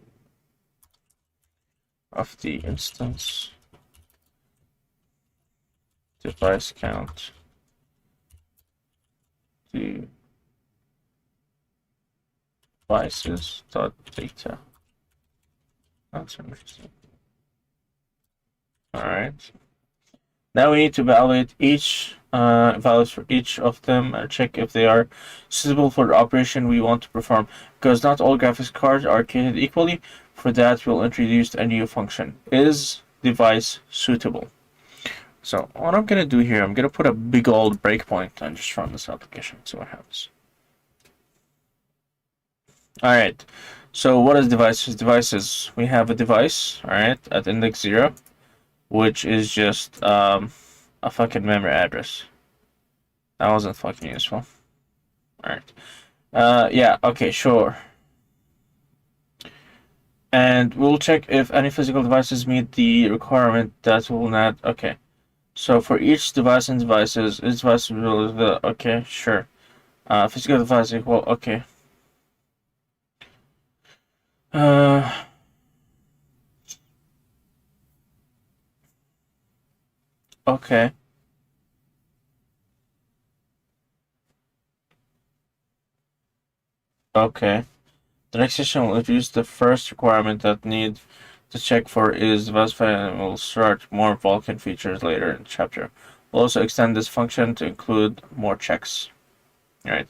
of the instance device count the devices dot data. That's interesting. All right. Now we need to evaluate each values for each of them and check if they are suitable for the operation we want to perform. Because not all graphics cards are created equally. For that, we'll introduce a new function: is device suitable? So what I'm gonna do here, I'm gonna put a big old breakpoint and just run this application. See what happens. All right. So what is devices? Devices. We have a device. All right, at index 0. which is just a fucking memory address. That wasn't fucking useful. Alright. Yeah, okay, sure. And we'll check if any physical devices meet the requirement that will not. Okay. So for each device and devices, each device will. Okay, sure. Physical device equal. Okay. Okay. Okay. The next session will introduce the first requirement that need to check for is device and will start more Vulkan features later in the chapter. We'll also extend this function to include more checks. Alright.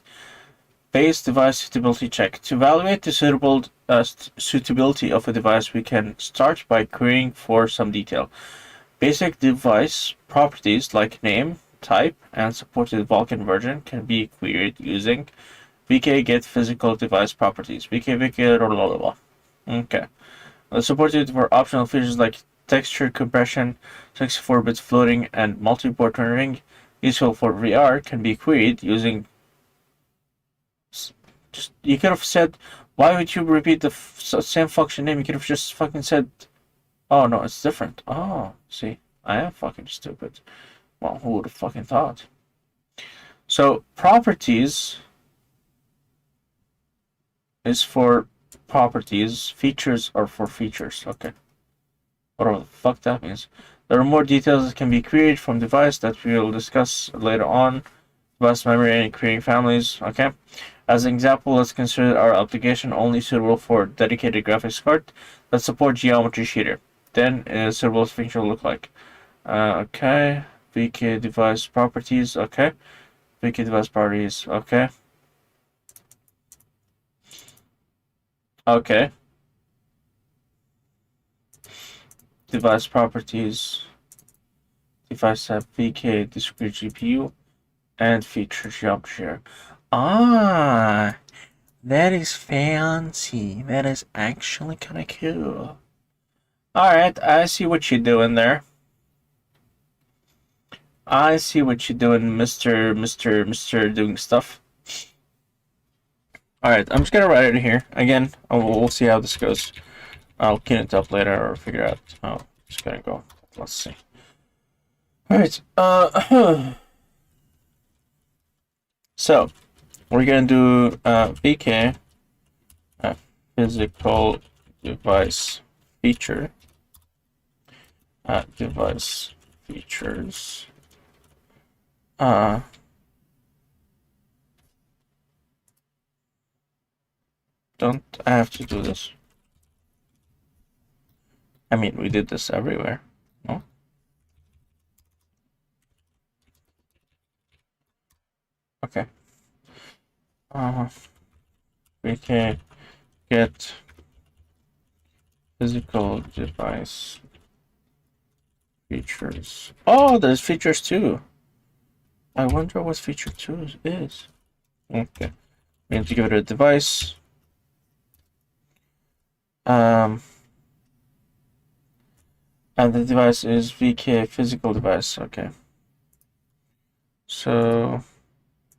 Base device suitability check. To evaluate the suitability of a device, we can start by querying for some detail. Basic device properties like name, type, and supported Vulkan version can be queried using vk get physical device properties. vk blah blah blah. Okay. Supported for optional features like texture compression, 64-bit floating, and multi-port rendering. Useful for VR can be queried using. Just you could have said, why would you repeat the same function name? You could have just fucking said, oh no, it's different. Oh, see, I am fucking stupid. Well, who would have fucking thought? So properties is for properties, features are for features. Okay. Whatever the fuck that means. There are more details that can be queried from device that we will discuss later on. Device memory and querying families. Okay. As an example, let's consider our application only suitable for dedicated graphics card that support geometry shader. Then a suitable feature will look like. Okay. VK device properties. Okay. VK device properties. Okay. Okay. Device properties. Device have VK discrete GPU and feature geometry shader. Ah, that is fancy. That is actually kind of cool. Alright, I see what you're doing there. I see what you're doing, Mr. doing stuff. Alright, I'm just gonna write it here. Again, we'll see how this goes. I'll clean it up later or figure out how it's gonna go. Let's see. Alright, so we're gonna do VK physical device feature device features don't I have to do this? I mean, we did this everywhere, no? Okay. We can get physical device features. Oh, there's features too. I wonder what feature 2 is. Okay. We need to go to device. And the device is VK physical device. Okay. So,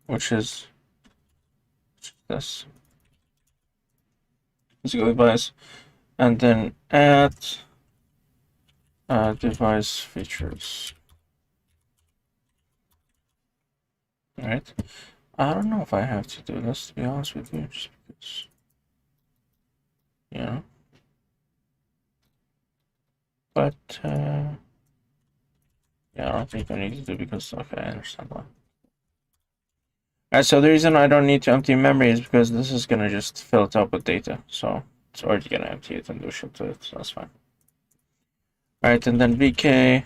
which is this physical device, and then add device features. All right. I don't know if I have to do this, to be honest with you, just because, you know. But yeah, I don't think I need to do because okay, I understand why. Alright, so the reason I don't need to empty memory is because this is gonna just fill it up with data. So it's already gonna empty it and do shit to it, so that's fine. Alright, and then VK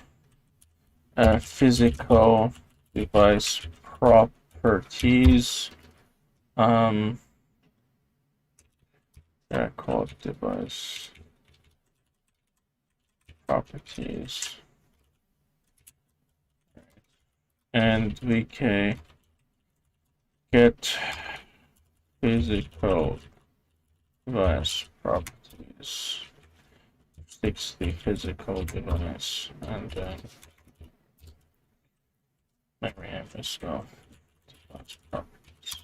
physical device properties. Yeah, call it device properties. And VK get physical device properties. takes the physical device and then memory and physical properties.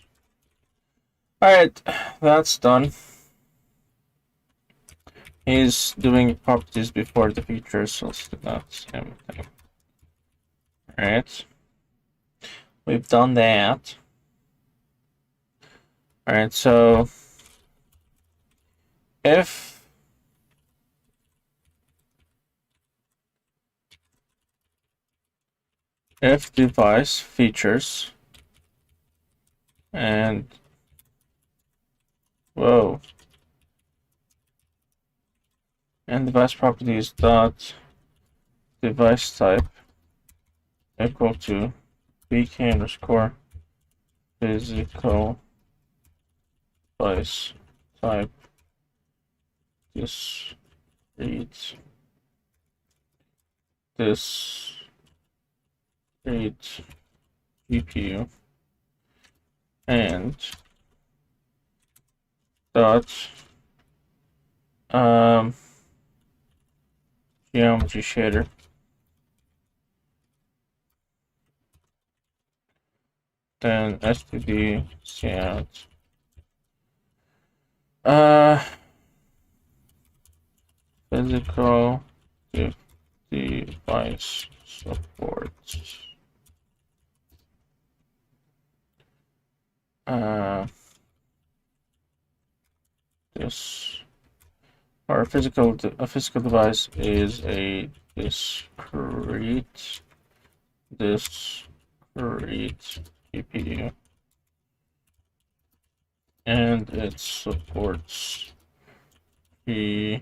Alright, that's done. He's doing properties before the features, so let's do that same thing. Alright. We've done that. Alright, so if device features and and device properties dot device type equal to bk underscore physical device type this reads this reads GPU and dot geometry shader then std count physical device supports this or a physical device is a discrete GPU and it supports geometry.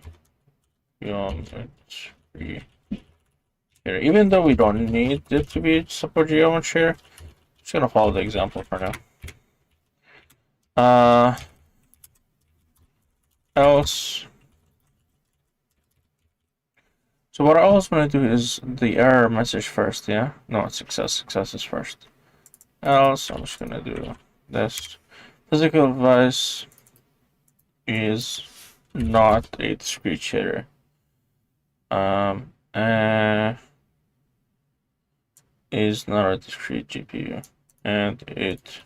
Even though we don't need it to be support geometry, I'm just gonna follow the example for now. Else. So what I always want to do is the error message first, yeah? No, it's success. Success is first. Else, I'm just gonna do this. Physical device is not a discrete shader. Is not a discrete GPU, and it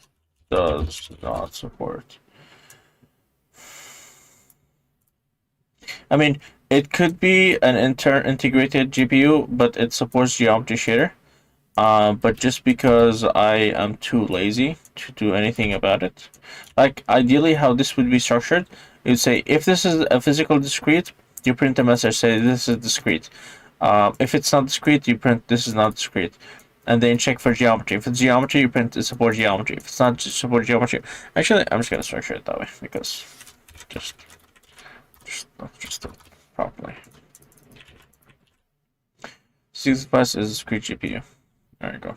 does not support. I mean, it could be an integrated GPU, but it supports geometry shader. But just because I am too lazy to do anything about it, like ideally how this would be structured, you'd say if this is a physical discrete, you print a message say this is discrete. If it's not discrete, you print this is not discrete, and then check for geometry. If it's geometry, you print it support geometry. If it's not support geometry, actually, I'm just gonna structure it that way because just do it properly. 6 is discrete GPU. There you go.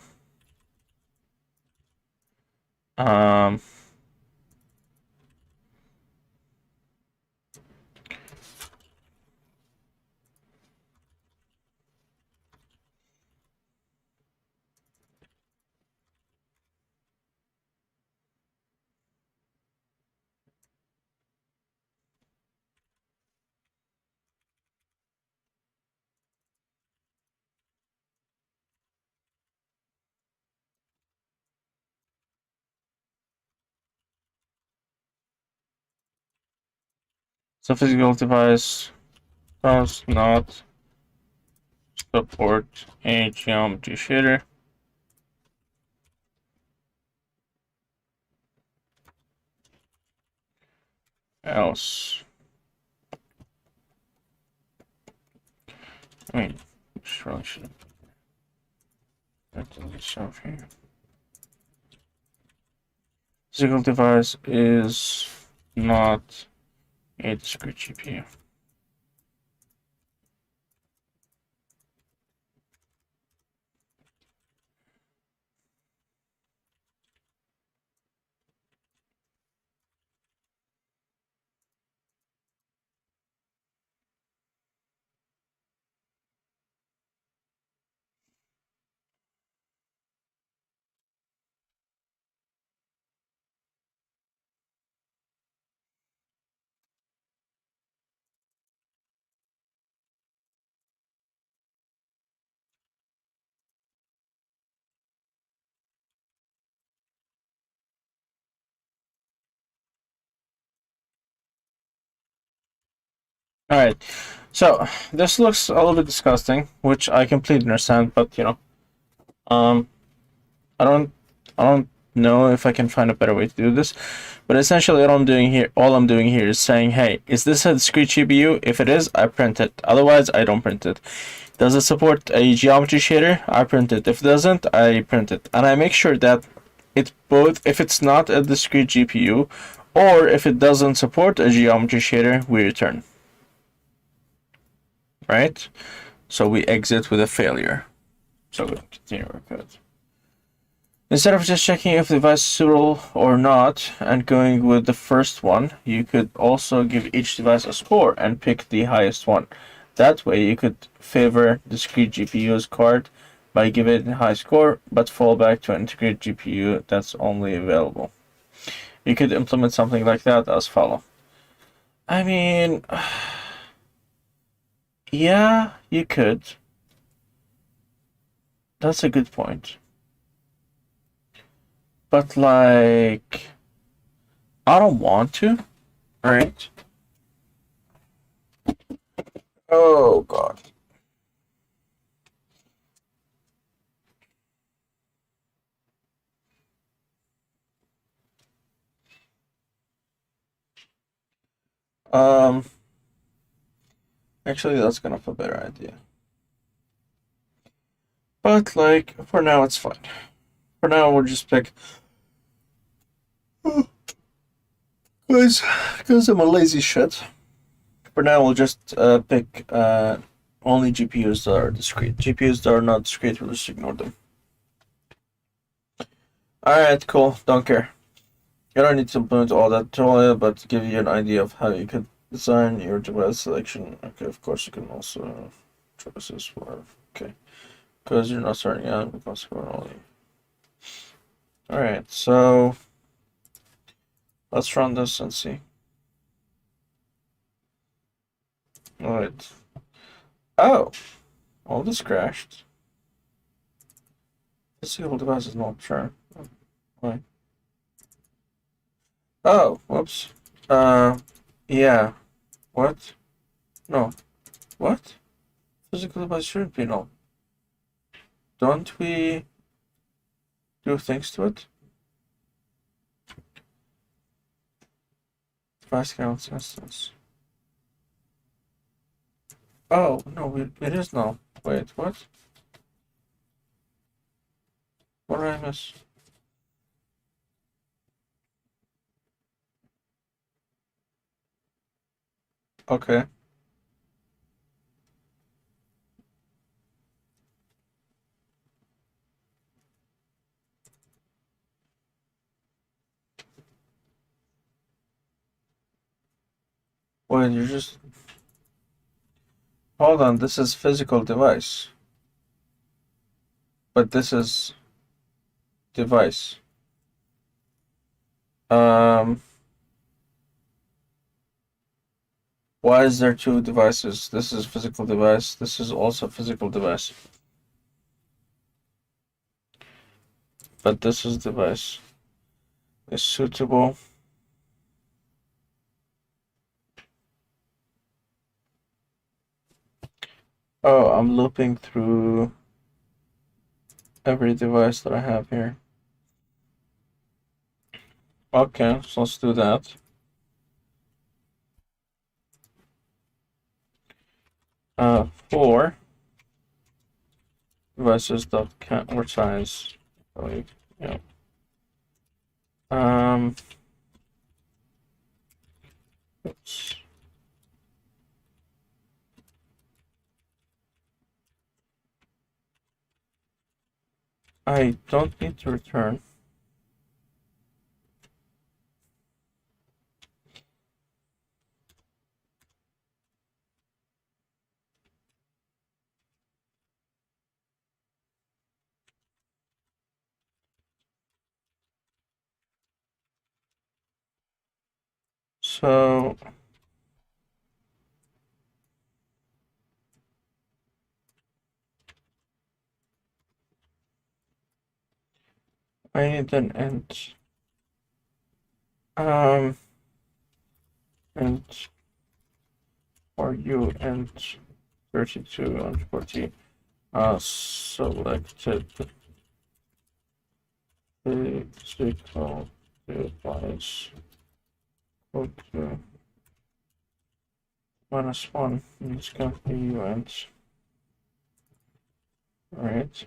So physical device does not support a geometry shader. Else, I mean, really should have myself here. Physical device is not a discrete GPU. All right. So this looks a little bit disgusting, which I completely understand, but um, I don't, I don't know if I can find a better way to do this. But essentially, all I'm doing here is saying, hey, is this a discrete GPU? If it is, I print it. Otherwise, I don't print it. Does it support a geometry shader? I print it. If it doesn't, I print it. And I make sure that it's both, if it's not a discrete GPU, or if it doesn't support a geometry shader, we return. Right? So we exit with a failure. So we continue our code. Instead of just checking if the device is suitable or not and going with the first one, you could also give each device a score and pick the highest one. That way you could favor discrete GPU's card by giving it a high score, but fall back to an integrated GPU that's only available. You could implement something like that as follow. I mean, yeah, you could. That's a good point. But like, I don't want to, right? Oh god. Um, Actually, that's kind of a better idea. But like, for now, it's fine. For now, we'll just pick. Because I'm a lazy shit. For now, we'll just pick only GPUs that are discrete. GPUs that are not discrete, we'll just ignore them. Alright, cool. Don't care. You don't need to implement all that tutorial, but to give you an idea of how you could design your device selection. Okay, of course, you can also have choices for. Okay. Because you're not starting out with consequent only. Alright, so let's run this and see. Alright. Oh! All this crashed. Physical device is not sure. Why? Oh, whoops. Yeah. What? No. What? Physical device shouldn't be null. Don't we do things to it? Vulkan Instance. Oh, no, it is null. Wait, what? What did I miss? Okay. Wait, you're just... Hold on, this is physical device. But this is device. Um... Why is there two devices? This is physical device. This is also physical device. But this is device. Is suitable. Oh, I'm looping through every device that I have here. Okay, so let's do that. For devices that can't or size. Yeah. Oops. I don't need to return. So I need an int. And for uint 32 and 40 selected physical device equal to -1. It's going to be uint. Right.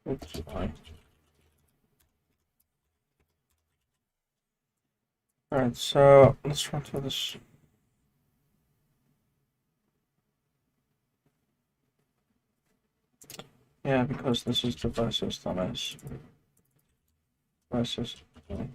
It's fine. Alright, so let's run through this. Yeah, because this is device system as device system.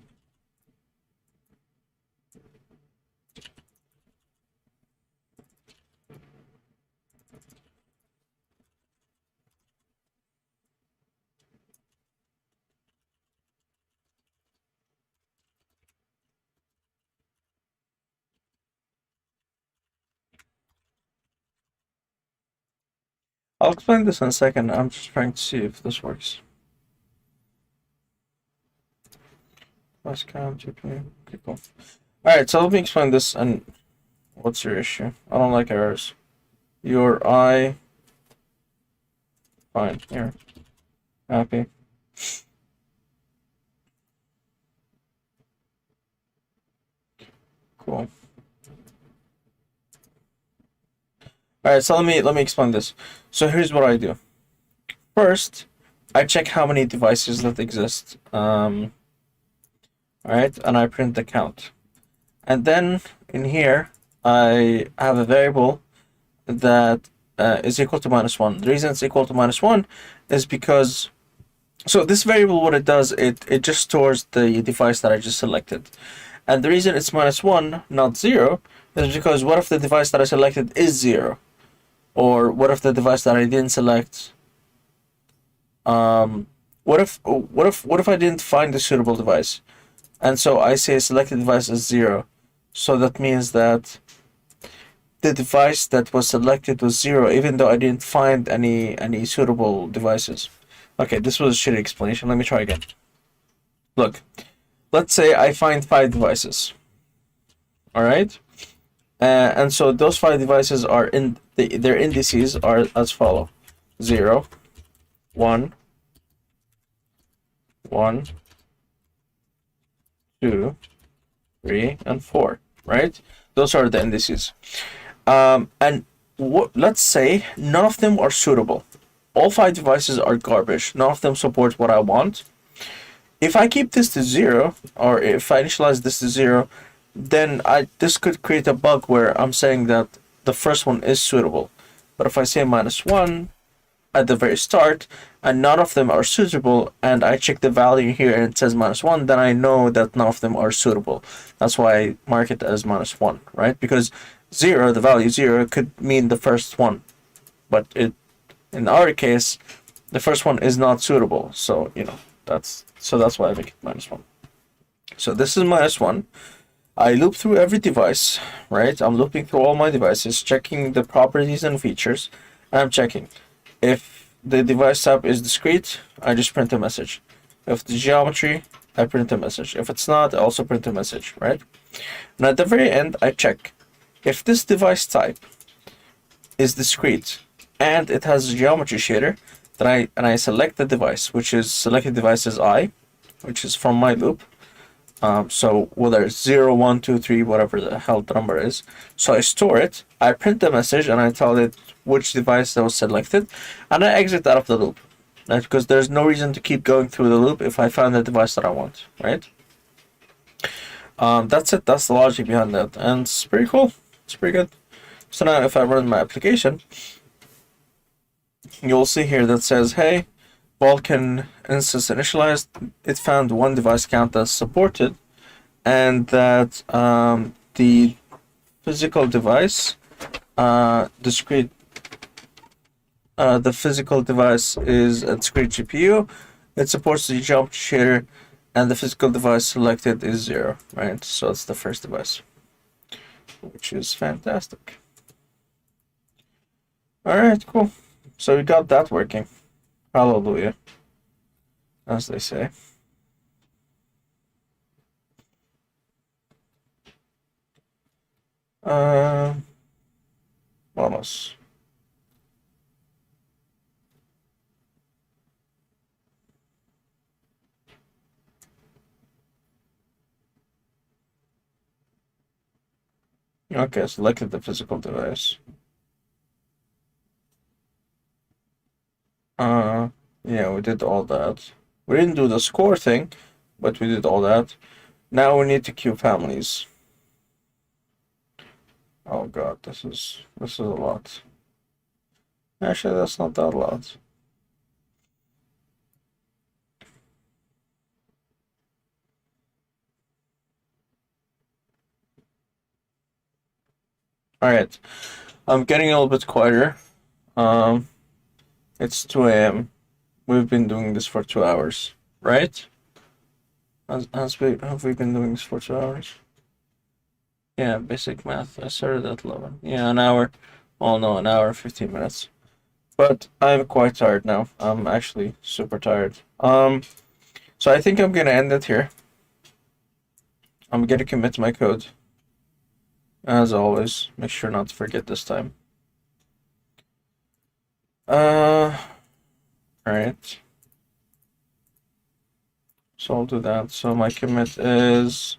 I'll explain this in a second. I'm just trying to see if this works. Let's count GPU. Okay, cool. Alright, so let me explain this and what's your issue? I don't like errors. Your eye. Fine, here. Happy. Cool. Alright, so let me explain this. So here's what I do. First, I check how many devices that exist. Alright, and I print the count. And then in here, I have a variable that is equal to -1. The reason it's equal to -1 is because, so this variable, what it does, it just stores the device that I just selected. And the reason it's -1, not 0, is because what if the device that I selected is 0? Or what if the device that I didn't select, what if I didn't find a suitable device? And so I say selected device is 0. So that means that the device that was selected was 0, even though I didn't find any suitable devices. Okay, this was a shitty explanation. Let me try again. Look, let's say I find 5 devices. Alright? And so those 5 devices are in their indices are as follow: 0, 1, 1, 2, 3, and 4. Right? Those are the indices. And let's say none of them are suitable. All 5 devices are garbage. None of them support what I want. If I keep this to 0, or if I initialize this to 0, then this could create a bug where I'm saying that the first one is suitable. But if I say -1 at the very start, and none of them are suitable, and I check the value here and it says -1, then I know that none of them are suitable. That's why I mark it as -1, right? Because 0, the value 0, could mean the first one. But in our case, the first one is not suitable. So, that's why I make it -1. So this is -1. I loop through every device, right? I'm looping through all my devices, checking the properties and features, and I'm checking. If the device type is discrete, I just print a message. If the geometry, I print a message. If it's not, I also print a message, right? And at the very end, I check. If this device type is discrete and it has a geometry shader, then I select the device, which is selected device is I, which is from my loop. So whether it's 0, 1, 2, 3, whatever the hell the number is. So I store it, I print the message, and I tell it which device that was selected, and I exit out of the loop. Right? Because there's no reason to keep going through the loop if I found the device that I want, right? That's it, that's the logic behind that, and it's pretty cool. It's pretty good. So now if I run my application, you'll see here that says, hey, Vulkan Instance initialized, it found one device count that's supported, and that the physical device, the physical device is a discrete GPU, it supports the geometry shader, and the physical device selected is 0, right? So it's the first device. which is fantastic. All right, cool. So we got that working. Hallelujah, as they say. What else? Okay, selected the physical device. Yeah, we did all that. We didn't do the score thing, but we did all that. Now we need to queue families. Oh god, this is a lot. Actually, that's not that lot. All right, I'm getting a little bit quieter. It's 2 a.m. We've been doing this for 2 hours, right? Have we been doing this for 2 hours? Yeah, basic math. I started at 11. Yeah, an hour. Oh no, an hour, 15 minutes. But I'm quite tired now. I'm actually super tired. So I think I'm gonna end it here. I'm gonna commit my code. As always, make sure not to forget this time. Alright. So I'll do that. So my commit is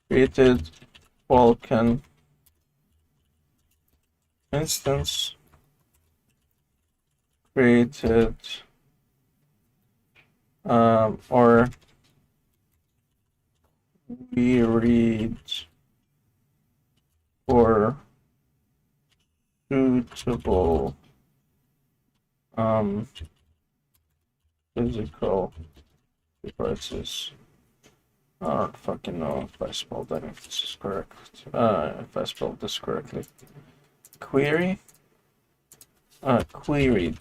created Vulkan Instance, created or we read for suitable physical devices. I don't fucking know if I spelled that, if this is correct. If I spelled this correctly. Query? Queried.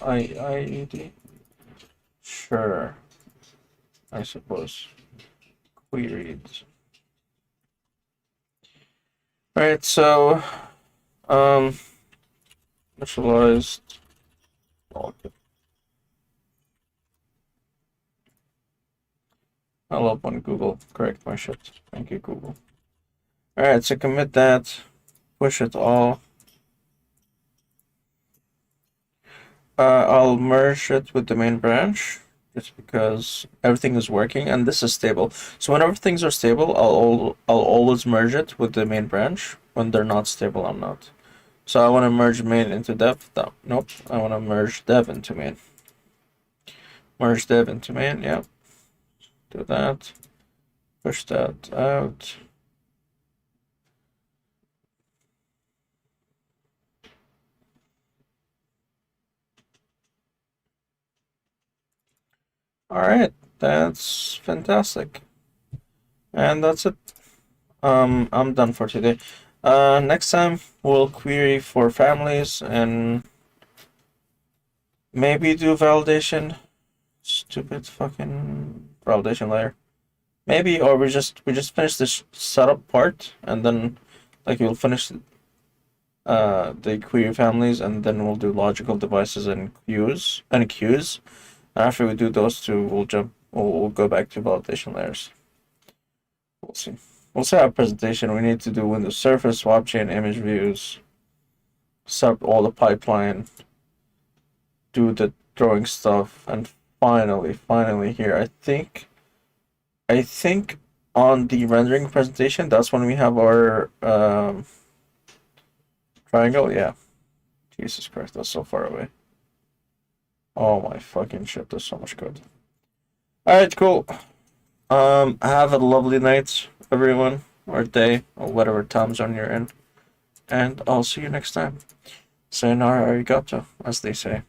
I-E-D? Sure. I suppose. Queried. Alright, so, initialized. Okay. I'll open Google, correct my shit. Thank you, Google. Alright, so commit that, push it all. I'll merge it with the main branch, just because everything is working and this is stable. So whenever things are stable, I'll always merge it with the main branch. When they're not stable, I'm not. So I want to merge main into dev. No, nope. I want to merge dev into main. Merge dev into main, yeah. Do that. Push that out. Alright, that's fantastic. And that's it. I'm done for today. Next time we'll query for families and maybe do validation. Stupid fucking validation layer. Maybe, or we just finish this setup part and then like we'll finish the query families and then we'll do logical devices and queues. After we do those two, we'll go back to validation layers. We'll see. We'll set up presentation. We need to do Windows Surface, swap chain, image views, set up all the pipeline, do the drawing stuff, and finally here, I think on the rendering presentation, that's when we have our triangle. Yeah. Jesus Christ, that's so far away. Oh my fucking shit, there's so much code. Alright, cool. Have a lovely night, everyone, or day, or whatever time zone you're in. And I'll see you next time. Sayonara arigato, as they say.